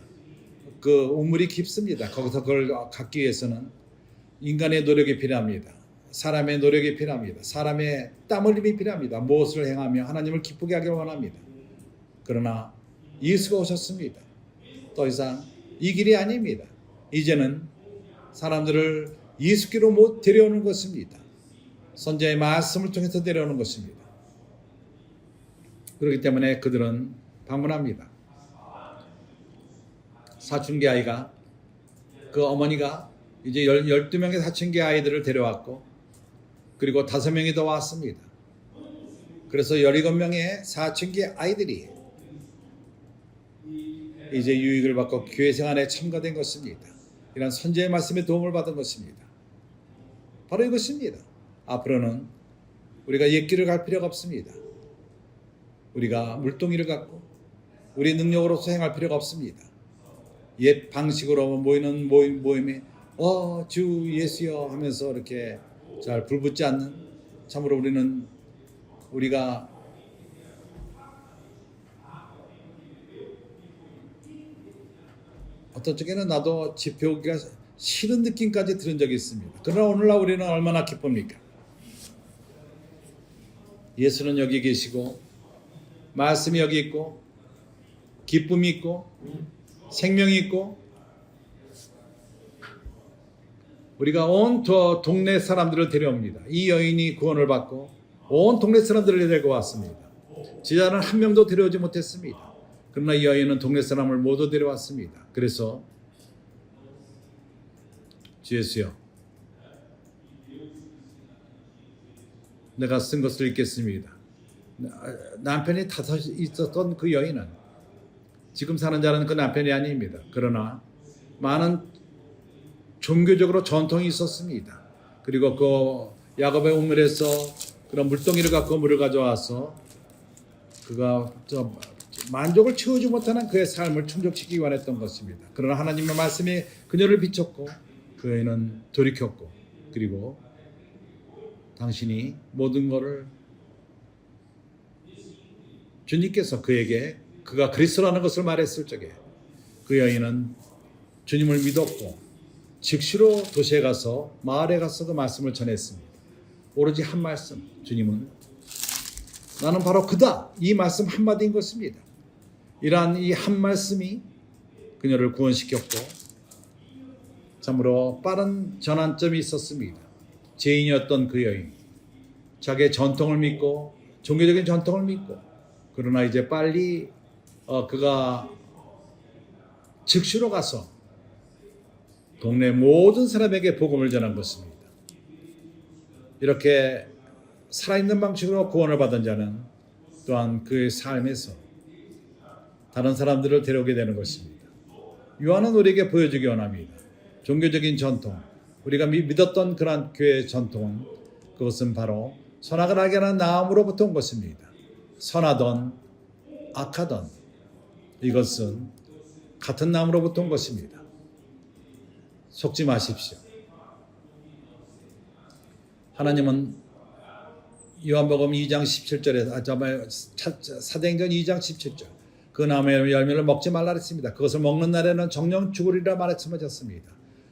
그 우물이 깊습니다. 거기서 그걸 갖기 위해서는 인간의 노력이 필요합니다. 사람의 노력이 필요합니다. 사람의 땀 흘림이 필요합니다. 무엇을 행하며 하나님을 기쁘게 하길 원합니다. 그러나 예수가 오셨습니다. 더 이상 이 길이 아닙니다. 이제는 사람들을 예수께로 못 데려오는 것입니다. 선지자의 말씀을 통해서 데려오는 것입니다. 그렇기 때문에 그들은 방문합니다. 사춘기 아이가, 그 어머니가 이제 12명의 사춘기 아이들을 데려왔고, 그리고 5명이 더 왔습니다. 그래서 17명의 사춘기 아이들이 이제 유익을 받고 교회 생활에 참가된 것입니다. 이런 선지자의 말씀에 도움을 받은 것입니다. 바로 이것입니다. 앞으로는 우리가 옛 길을 갈 필요가 없습니다. 우리가 물동이를 갖고 우리 능력으로서 행할 필요가 없습니다. 옛 방식으로 모이는 모임에 주 예수여 하면서 이렇게 잘 불붙지 않는, 참으로 우리가 어떤 쪽에는 나도 집회오기가 싫은 느낌까지 들은 적이 있습니다. 그러나 오늘날 우리는 얼마나 기쁩니까? 예수는 여기 계시고 말씀이 여기 있고 기쁨이 있고 생명이 있고, 우리가 온 동네 사람들을 데려옵니다. 이 여인이 구원을 받고 온 동네 사람들을 데리고 왔습니다. 제자는 한 명도 데려오지 못했습니다. 그러나 이 여인은 동네 사람을 모두 데려왔습니다. 그래서 주 예수여, 내가 쓴 것을 읽겠습니다. 남편이 다섯 있었던 그 여인은 지금 사는 자는 그 남편이 아닙니다. 그러나 많은 종교적으로 전통이 있었습니다. 그리고 그 야곱의 우물에서 그런 물동이를 갖고 물을 가져와서 그가 만족을 채우지 못하는 그의 삶을 충족시키기 원했던 것입니다. 그러나 하나님의 말씀이 그녀를 비췄고 그 여인은 돌이켰고, 그리고 당신이 모든 것을 주님께서 그에게 그가 그리스도라는 것을 말했을 적에 그 여인은 주님을 믿었고 즉시로 도시에 가서 마을에 가서 그 말씀을 전했습니다. 오로지 한 말씀, 주님은 나는 바로 그다, 이 말씀 한마디인 것입니다. 이러한 이 한 말씀이 그녀를 구원시켰고 참으로 빠른 전환점이 있었습니다. 죄인이었던 그 여인, 자기의 전통을 믿고 종교적인 전통을 믿고, 그러나 이제 빨리 그가 즉시로 가서 동네 모든 사람에게 복음을 전한 것입니다. 이렇게 살아있는 방식으로 구원을 받은 자는 또한 그의 삶에서 다른 사람들을 데려오게 되는 것입니다. 요한은 우리에게 보여주기 원합니다. 종교적인 전통, 우리가 믿었던 그러한 교회의 전통은 그것은 바로 선악을 알게 하는 나음으로부터 온 것입니다. 선하던 악하던 이것은 같은 나음으로부터 온 것입니다. 속지 마십시오. 하나님은 요한복음 2장 17절에 사도행전 2장 17절 그 나무의 열매를 먹지 말라 했습니다. 그것을 먹는 날에는 정령 죽으리라 말씀하셨습니다.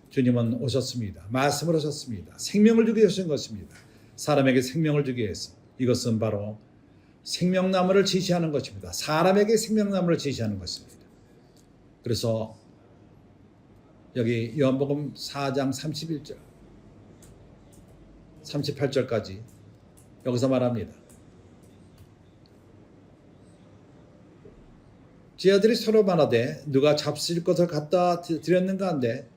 주님은 오셨습니다. 말씀을 하셨습니다. 생명을 주기 위해서 오신 것입니다. 사람에게 생명을 주기 위해서. 이것은 바로 생명나무를 지시하는 것입니다. 사람에게 생명나무를 지시하는 것입니다. 그래서 여기 요한복음 4장 31절 38절까지 여기서 말합니다. 제 아들이 서로 말하되 누가 잡수실 것을 갖다 드렸는가 한데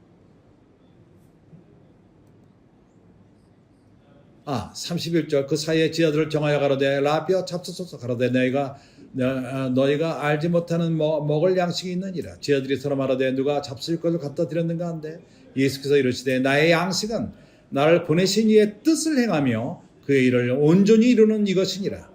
31절 그 사이에 지 아들을 정하여 가로되 라비어 잡수소서 가로되 너희가 알지 못하는 먹을 양식이 있느니라. 지 아들이 서로 말하되 누가 잡수실 것을 갖다 드렸는가 한데 예수께서 이르시되 나의 양식은 나를 보내신 이의 뜻을 행하며 그의 일을 온전히 이루는 이것이니라.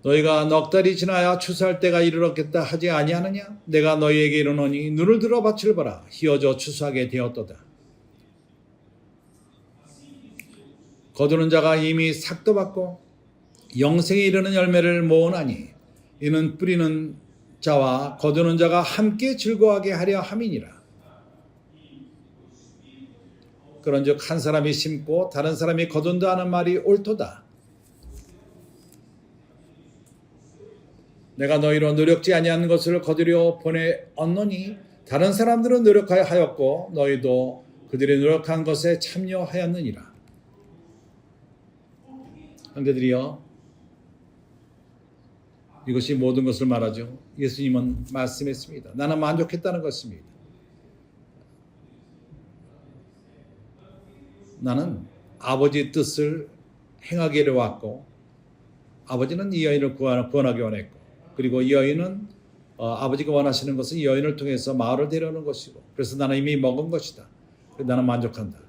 너희가 넉 달이 지나야 추수할 때가 이르렀겠다 하지 아니하느냐? 내가 너희에게 이르노니 눈을 들어 밭을 보라. 희어져 추수하게 되었도다. 거두는 자가 이미 삭도 받고 영생에 이르는 열매를 모으나니 이는 뿌리는 자와 거두는 자가 함께 즐거워하게 하려 함이니라. 그런즉 한 사람이 심고 다른 사람이 거둔다 하는 말이 옳도다. 내가 너희로 노력지 아니한 것을 거두려 보내 얻노니 다른 사람들은 노력하여 하였고 너희도 그들이 노력한 것에 참여하였느니라. 형제들이여, 이것이 모든 것을 말하죠. 예수님은 말씀했습니다. 나는 만족했다는 것입니다. 나는 아버지의 뜻을 행하기를 왔고 아버지는 이 여인을 구원하기 원했고, 그리고 이 여인은 아버지가 원하시는 것은 이 여인을 통해서 마을을 데려오는 것이고, 그래서 나는 이미 먹은 것이다. 나는 만족한다.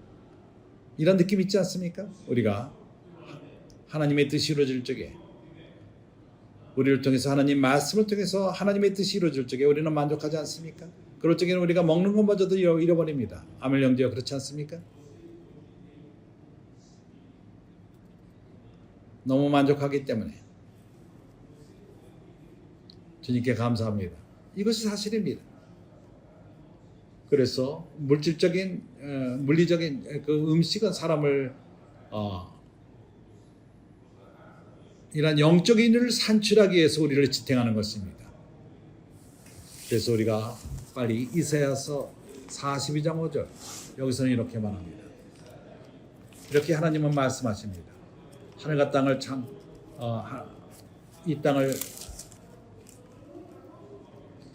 이런 느낌 있지 않습니까? 우리가 하나님의 뜻이 이루어질 적에, 우리를 통해서 하나님 말씀을 통해서 하나님의 뜻이 이루어질 적에 우리는 만족하지 않습니까? 그럴 적에는 우리가 먹는 것마저도 잃어버립니다. 아멘 형제여, 그렇지 않습니까? 너무 만족하기 때문에 주님께 감사합니다. 이것이 사실입니다. 그래서 물질적인 물리적인 그 음식은 사람을 이런 영적인 일을 산출하기 위해서 우리를 지탱하는 것입니다. 그래서 우리가 빨리 이사야서 42장 5절 여기서는 이렇게 말합니다. 이렇게 하나님은 말씀하십니다. 하늘과 땅을 이 땅을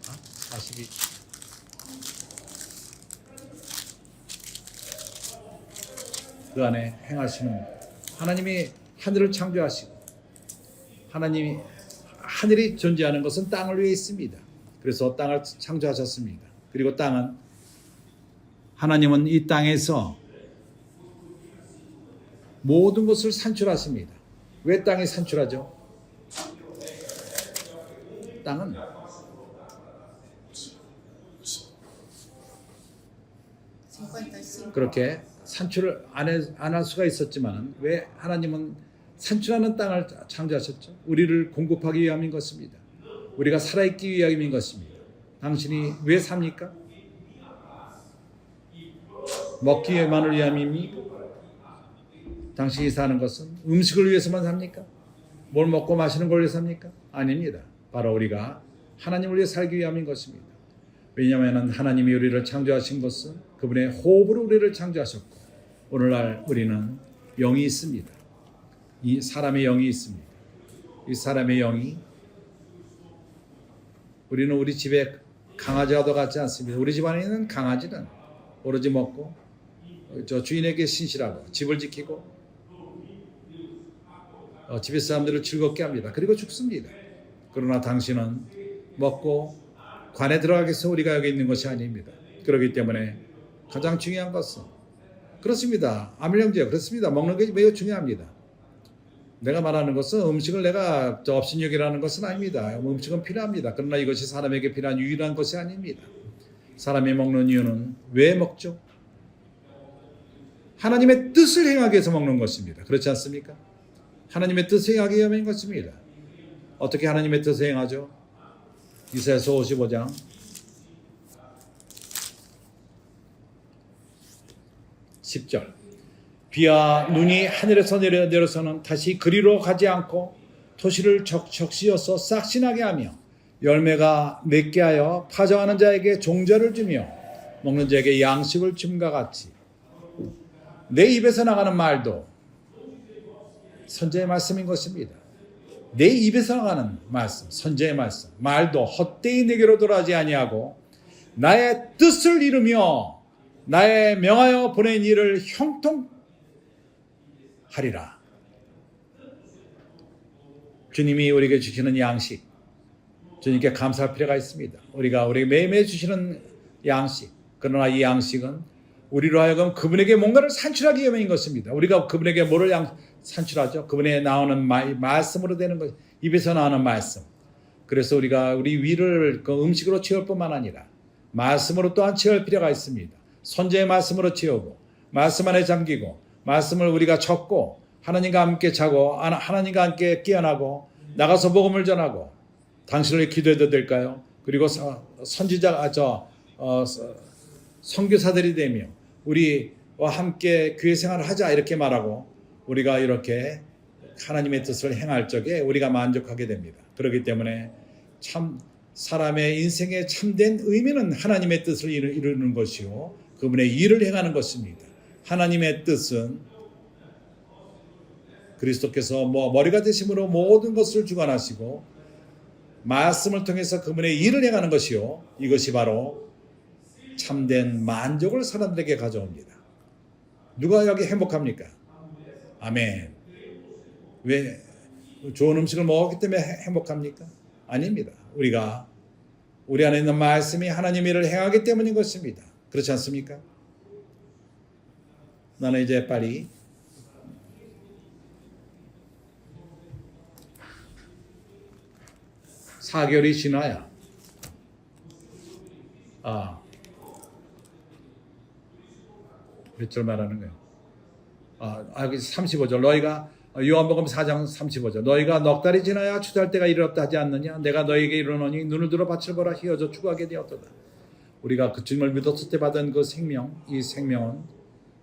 42 그 안에 행하시는 하나님이 하늘을 창조하시고 하나님이 하늘이 존재하는 것은 땅을 위해 있습니다. 그래서 땅을 창조하셨습니다. 그리고 땅은 하나님은 이 땅에서 모든 것을 산출하십니다. 왜 땅이 산출하죠? 땅은 그렇게 산출을 안 할 수가 있었지만 왜 하나님은 산출하는 땅을 창조하셨죠? 우리를 공급하기 위함인 것입니다. 우리가 살아있기 위함인 것입니다. 당신이 왜 삽니까? 먹기 위함만을 위함입니까? 당신이 사는 것은 음식을 위해서만 삽니까? 뭘 먹고 마시는 걸 위해 삽니까? 아닙니다. 바로 우리가 하나님을 위해 살기 위함인 것입니다. 왜냐하면 하나님이 우리를 창조하신 것은 그분의 호흡으로 우리를 창조하셨고 오늘날 우리는 영이 있습니다. 이 사람의 영이 있습니다. 이 사람의 영이 우리는 우리 집에 강아지와도 같지 않습니다. 우리 집 안에 있는 강아지는 오로지 먹고 저 주인에게 신실하고 집을 지키고 집의 사람들을 즐겁게 합니다. 그리고 죽습니다. 그러나 당신은 먹고 관에 들어가겠어 우리가 여기 있는 것이 아닙니다. 그렇기 때문에 가장 중요한 것은 그렇습니다. 아밀형제 그렇습니다. 먹는 게 매우 중요합니다. 내가 말하는 것은 음식을 내가 업신여기라는 것은 아닙니다. 음식은 필요합니다. 그러나 이것이 사람에게 필요한 유일한 것이 아닙니다. 사람이 먹는 이유는 왜 먹죠? 하나님의 뜻을 행하기 위해서 먹는 것입니다. 그렇지 않습니까? 하나님의 뜻을 행하기 위함인 것입니다. 어떻게 하나님의 뜻을 행하죠? 이사야서 55장 10절 비와 눈이 하늘에서 내려서는 다시 그리로 가지 않고 토시를 적시어서 싹신하게 하며 열매가 맺게 하여 파정하는 자에게 종자를 주며 먹는 자에게 양식을 줌과 같이 내 입에서 나가는 말도 선지의 말씀인 것입니다. 내 입에서 나가는 말씀, 선지의 말씀, 말도 헛되이 내게로 돌아오지 아니하고 나의 뜻을 이루며 나의 명하여 보낸 일을 형통하리라. 주님이 우리에게 주시는 양식, 주님께 감사할 필요가 있습니다. 우리가 매일매일 주시는 양식, 그러나 이 양식은 우리로 하여금 그분에게 뭔가를 산출하기 위함인 것입니다. 우리가 그분에게 뭐를 산출하죠? 그분의 나오는 말씀으로 되는 것, 입에서 나오는 말씀. 그래서 우리가 우리 위를 그 음식으로 채울 뿐만 아니라 말씀으로 또한 채울 필요가 있습니다. 선지의 말씀으로 채우고 말씀 안에 잠기고 말씀을 우리가 적고 하나님과 함께 자고 하나님과 함께 깨어나고 나가서 복음을 전하고 당신을 기도해도 될까요? 그리고 선교사들이 되며 우리와 함께 교회 생활을 하자 이렇게 말하고 우리가 이렇게 하나님의 뜻을 행할 적에 우리가 만족하게 됩니다. 그렇기 때문에 참 사람의 인생의 참된 의미는 하나님의 뜻을 이루는 것이요 그분의 일을 행하는 것입니다. 하나님의 뜻은 그리스도께서 머리가 되심으로 모든 것을 주관하시고 말씀을 통해서 그분의 일을 행하는 것이요 이것이 바로 참된 만족을 사람들에게 가져옵니다. 누가 여기 행복합니까? 아멘. 왜 좋은 음식을 먹었기 때문에 행복합니까? 아닙니다. 우리가 우리 안에 있는 말씀이 하나님의 일을 행하기 때문인 것입니다. 그렇지 않습니까? 나는 이제 빨리 사개월이 지나야 몇 절 말하는 거예요? 여기 35절 너희가 요한복음 4장 35절 너희가 넉 달이 지나야 추수할 때가 이르렀다 하지 않느냐 내가 너희에게 이르노니 눈을 들어 밭을 보라 휘어져 죽어가게 되었도다. 우리가 그 주님을 믿었을 때 받은 그 생명 이 생명은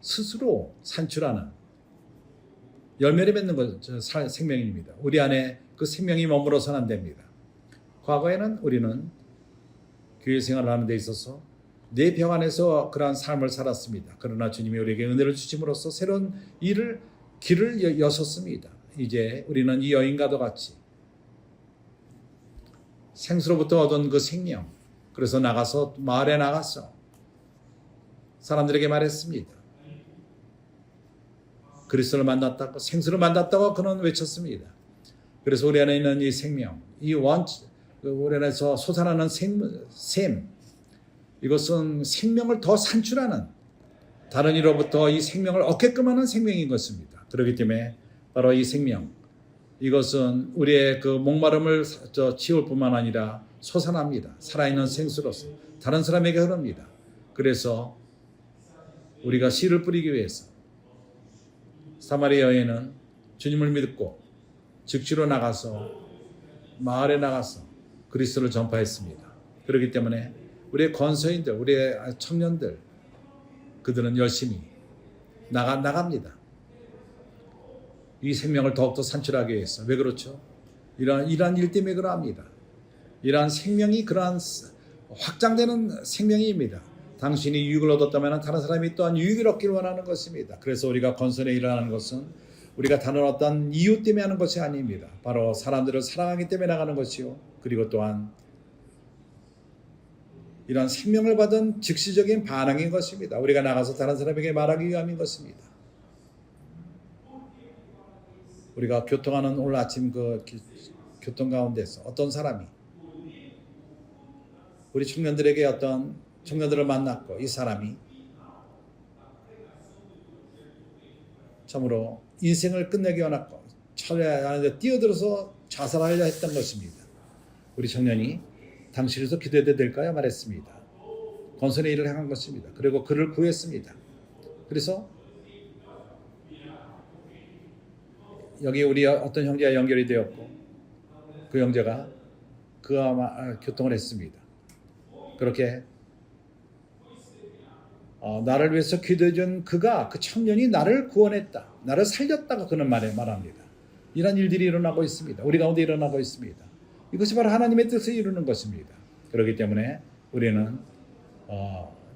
스스로 산출하는 열매를 맺는 것 생명입니다. 우리 안에 그 생명이 머물러서는 안 됩니다. 과거에는 우리는 교회 생활을 하는 데 있어서 내 병 안에서 그러한 삶을 살았습니다. 그러나 주님이 우리에게 은혜를 주심으로써 새로운 길을 여셨습니다. 이제 우리는 이 여인과도 같이 생수로부터 얻은 그 생명 그래서 나가서 마을에 나가서 사람들에게 말했습니다. 그리스도를 만났다고, 생수를 만났다고 그는 외쳤습니다. 그래서 우리 안에 있는 이 생명, 우리 안에서 솟아나는 샘, 이것은 생명을 더 산출하는, 다른 이로부터 이 생명을 얻게끔 하는 생명인 것입니다. 그렇기 때문에 바로 이 생명, 이것은 우리의 그 목마름을 치울 뿐만 아니라 솟아납니다. 살아있는 생수로서 다른 사람에게 흐릅니다. 그래서 우리가 씨를 뿌리기 위해서 사마리아 여인은 주님을 믿고 즉시로 나가서 마을에 나가서 그리스도를 전파했습니다. 그렇기 때문에 우리의 권서인들, 우리의 청년들, 그들은 열심히 나갑니다. 이 생명을 더욱더 산출하기 위해서. 왜 그렇죠? 이러한 일 때문에 그러합니다. 이러한 생명이 그러한 확장되는 생명입니다. 당신이 유익을 얻었다면 다른 사람이 또한 유익을 얻기를 원하는 것입니다. 그래서 우리가 건설에 일어나는 것은 우리가 다른 어떤 이유 때문에 하는 것이 아닙니다. 바로 사람들을 사랑하기 때문에 나가는 것이요. 그리고 또한 이러한 생명을 받은 즉시적인 반응인 것입니다. 우리가 나가서 다른 사람에게 말하기 위함인 것입니다. 우리가 교통하는 오늘 아침 그 교통 가운데서 어떤 사람이 우리 청년들에게 어떤 청년들을 만났고, 이 사람이 참으로 인생을 끝내기 원했고 차례 안에 뛰어들어서 자살하려 했던 것입니다. 우리 청년이 당신에서 기도해도 될까요? 말했습니다. 건설의 일을 행한 것입니다. 그리고 그를 구했습니다. 그래서 여기 우리 어떤 형제와 연결이 되었고, 그 형제가 그와 교통을 했습니다. 그렇게 나를 위해서 기도해준 그 청년이 나를 구원했다, 나를 살렸다고 그는 말합니다. 이런 일들이 일어나고 있습니다. 우리 가운데 일어나고 있습니다. 이것이 바로 하나님의 뜻을 이루는 것입니다. 그렇기 때문에 우리는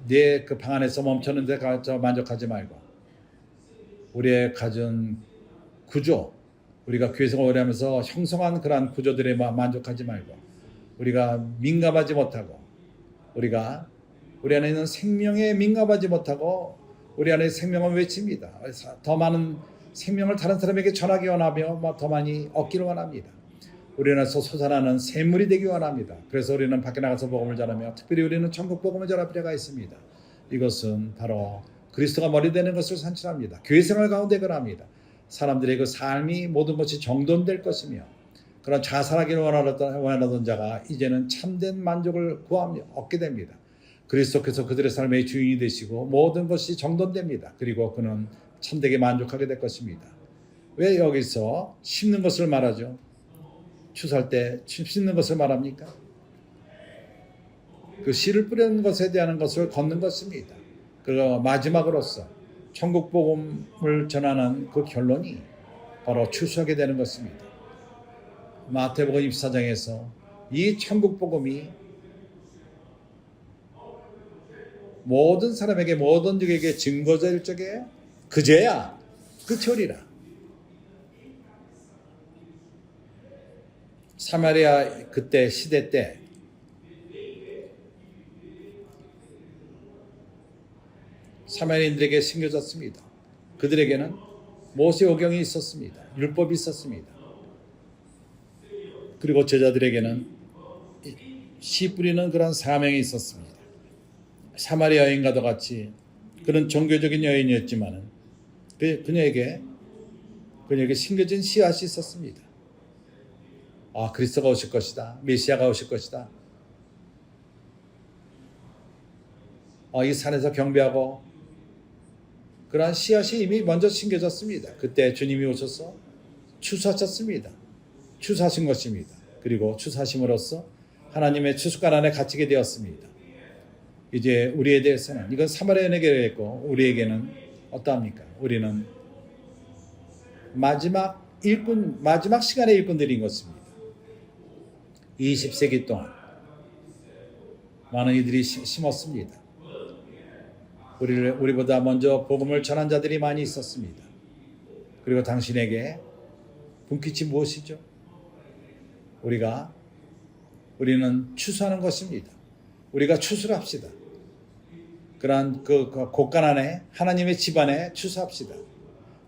내 그 방 안에서 멈췄는데 만족하지 말고, 우리의 가진 구조, 우리가 교회에서 오래하면서 형성한 그러한 구조들에 만족하지 말고, 우리가 민감하지 못하고, 우리 안에 있는 생명에 민감하지 못하고 우리 안에 생명은 외칩니다. 더 많은 생명을 다른 사람에게 전하기 원하며 더 많이 얻기를 원합니다. 우리 안에서 솟아나는 샘물이 되기 원합니다. 그래서 우리는 밖에 나가서 복음을 전하며, 특별히 우리는 천국 복음을 전할 필요가 있습니다. 이것은 바로 그리스도가 머리 되는 것을 산출합니다. 교회 생활 가운데 그러합니다. 사람들의 그 삶이 모든 것이 정돈될 것이며, 그런 자살하기를 원하던 자가 이제는 참된 만족을 얻게 됩니다. 그리스도께서 그들의 삶의 주인이 되시고 모든 것이 정돈됩니다. 그리고 그는 참되게 만족하게 될 것입니다. 왜 여기서 심는 것을 말하죠? 추수할 때 심는 것을 말합니까? 그 씨를 뿌리는 것에 대한 것을 걷는 것입니다. 그 마지막으로서 천국 복음을 전하는 그 결론이 바로 추수하게 되는 것입니다. 마태복음 24장에서 이 천국 복음이 모든 사람에게, 모든 적에게 증거될 적에 그제야 끝이 오리라. 사마리아 그때 시대 때 사마리아인들에게 심겨졌습니다. 그들에게는 모세오경이 있었습니다. 율법이 있었습니다. 그리고 제자들에게는 씨 뿌리는 그런 사명이 있었습니다. 사마리아 여인과도 같이 그런 종교적인 여인이었지만은 그녀에게 심겨진 씨앗이 있었습니다. 그리스도가 오실 것이다. 메시아가 오실 것이다. 이 산에서 경배하고, 그러한 씨앗이 이미 먼저 심겨졌습니다. 그때 주님이 오셔서 추수하셨습니다. 추수하신 것입니다. 그리고 추수하심으로써 하나님의 추수관 안에 갇히게 되었습니다. 이제 우리에 대해서는, 이건 사마리아인에게 했고 우리에게는 어떠합니까? 우리는 마지막 시간의 일꾼들인 것입니다. 20세기 동안 많은 이들이 심었습니다. 우리보다 먼저 복음을 전한 자들이 많이 있었습니다. 그리고 당신에게 분깃이 무엇이죠? 우리는 추수하는 것입니다. 우리가 추수를 합시다. 그러한 그 곳간 안에, 하나님의 집 안에 추수합시다.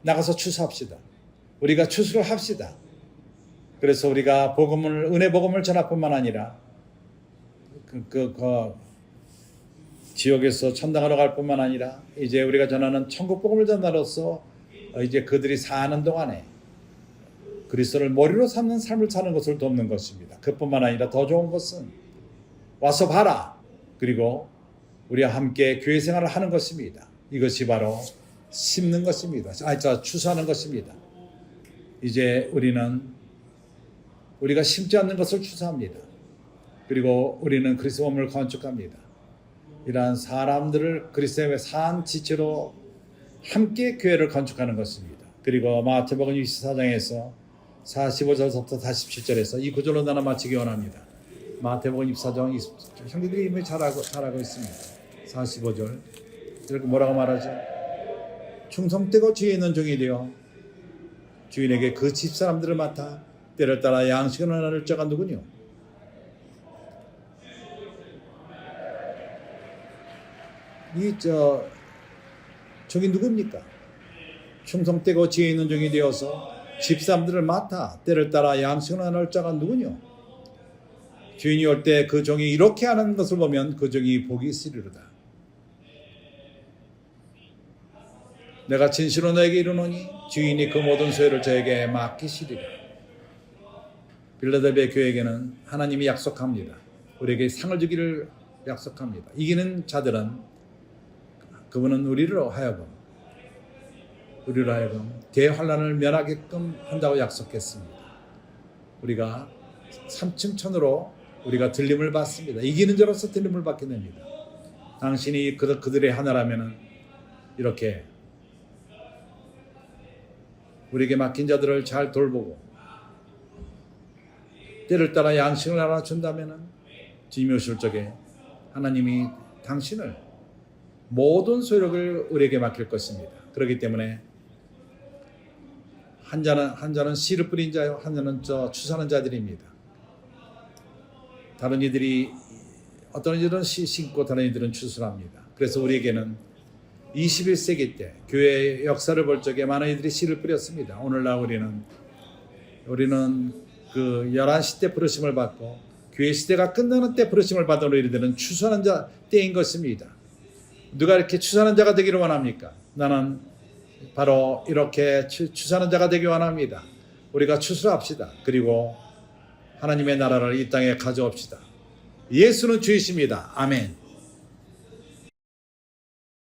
나가서 추수합시다. 우리가 추수를 합시다. 그래서 우리가 은혜 복음을 전할 뿐만 아니라 그 지옥에서 천당으로 갈 뿐만 아니라 이제 우리가 전하는 천국 복음을 전하로서 이제 그들이 사는 동안에 그리스도를 머리로 삼는 삶을 사는 것을 돕는 것입니다. 그뿐만 아니라 더 좋은 것은 와서 봐라. 그리고 우리와 함께 교회 생활을 하는 것입니다. 이것이 바로 심는 것입니다. 추수하는 것입니다. 이제 우리가 심지 않는 것을 추수합니다. 그리고 우리는 그리스도 몸을 건축합니다. 이러한 사람들을 그리스도의 산 지체로 함께 교회를 건축하는 것입니다. 그리고 마태복음 24장에서 45절부터 47절에서 이 구절로 나눠 마치기 원합니다. 마태복음 24장 형제들이 이미 잘 알고 있습니다. 45절 이렇게 뭐라고 말하죠? 충성되고 지혜 있는 종이 되어 주인에게 그 집사람들을 맡아 때를 따라 양식을 나눌 자가 누구뇨? 종이 누굽니까? 충성되고 지혜 있는 종이 되어서 집사람들을 맡아 때를 따라 양식을 나눌 자가 누구뇨? 주인이 올 때 그 종이 이렇게 하는 것을 보면 그 종이 복이 있으리로다. 내가 진실로 너에게 이르노니 주인이 그 모든 소유를 저에게 맡기시리라. 빌라델비아 교회에게는 하나님이 약속합니다. 우리에게 상을 주기를 약속합니다. 이기는 자들은 그분은 우리로 하여금 대환란을 면하게끔 한다고 약속했습니다. 우리가 3층 천으로 우리가 들림을 받습니다. 이기는 자로서 들림을 받게 됩니다. 당신이 그들의 하나라면 이렇게 우리에게 맡긴 자들을 잘 돌보고 때를 따라 양식을 나눠준다면 주님이 오실 적에 하나님이 당신을 모든 소유를 우리에게 맡길 것입니다. 그렇기 때문에 한 자는 씨를 뿌린 자요, 한 자는 추수하는 자들입니다. 다른 이들이 어떤 이들은 씨 심고 다른 이들은 추수를 합니다. 그래서 우리에게는 21세기 때 교회의 역사를 볼 적에 많은 이들이 씨를 뿌렸습니다. 오늘날 우리는 그 11시 때 부르심을 받고 교회 시대가 끝나는 때 부르심을 받은 우리들은 추수하는 자 때인 것입니다. 누가 이렇게 추수하는 자가 되기를 원합니까? 나는 바로 이렇게 추수하는 자가 되기 원합니다. 우리가 추수합시다. 그리고 하나님의 나라를 이 땅에 가져옵시다. 예수는 주이십니다. 아멘.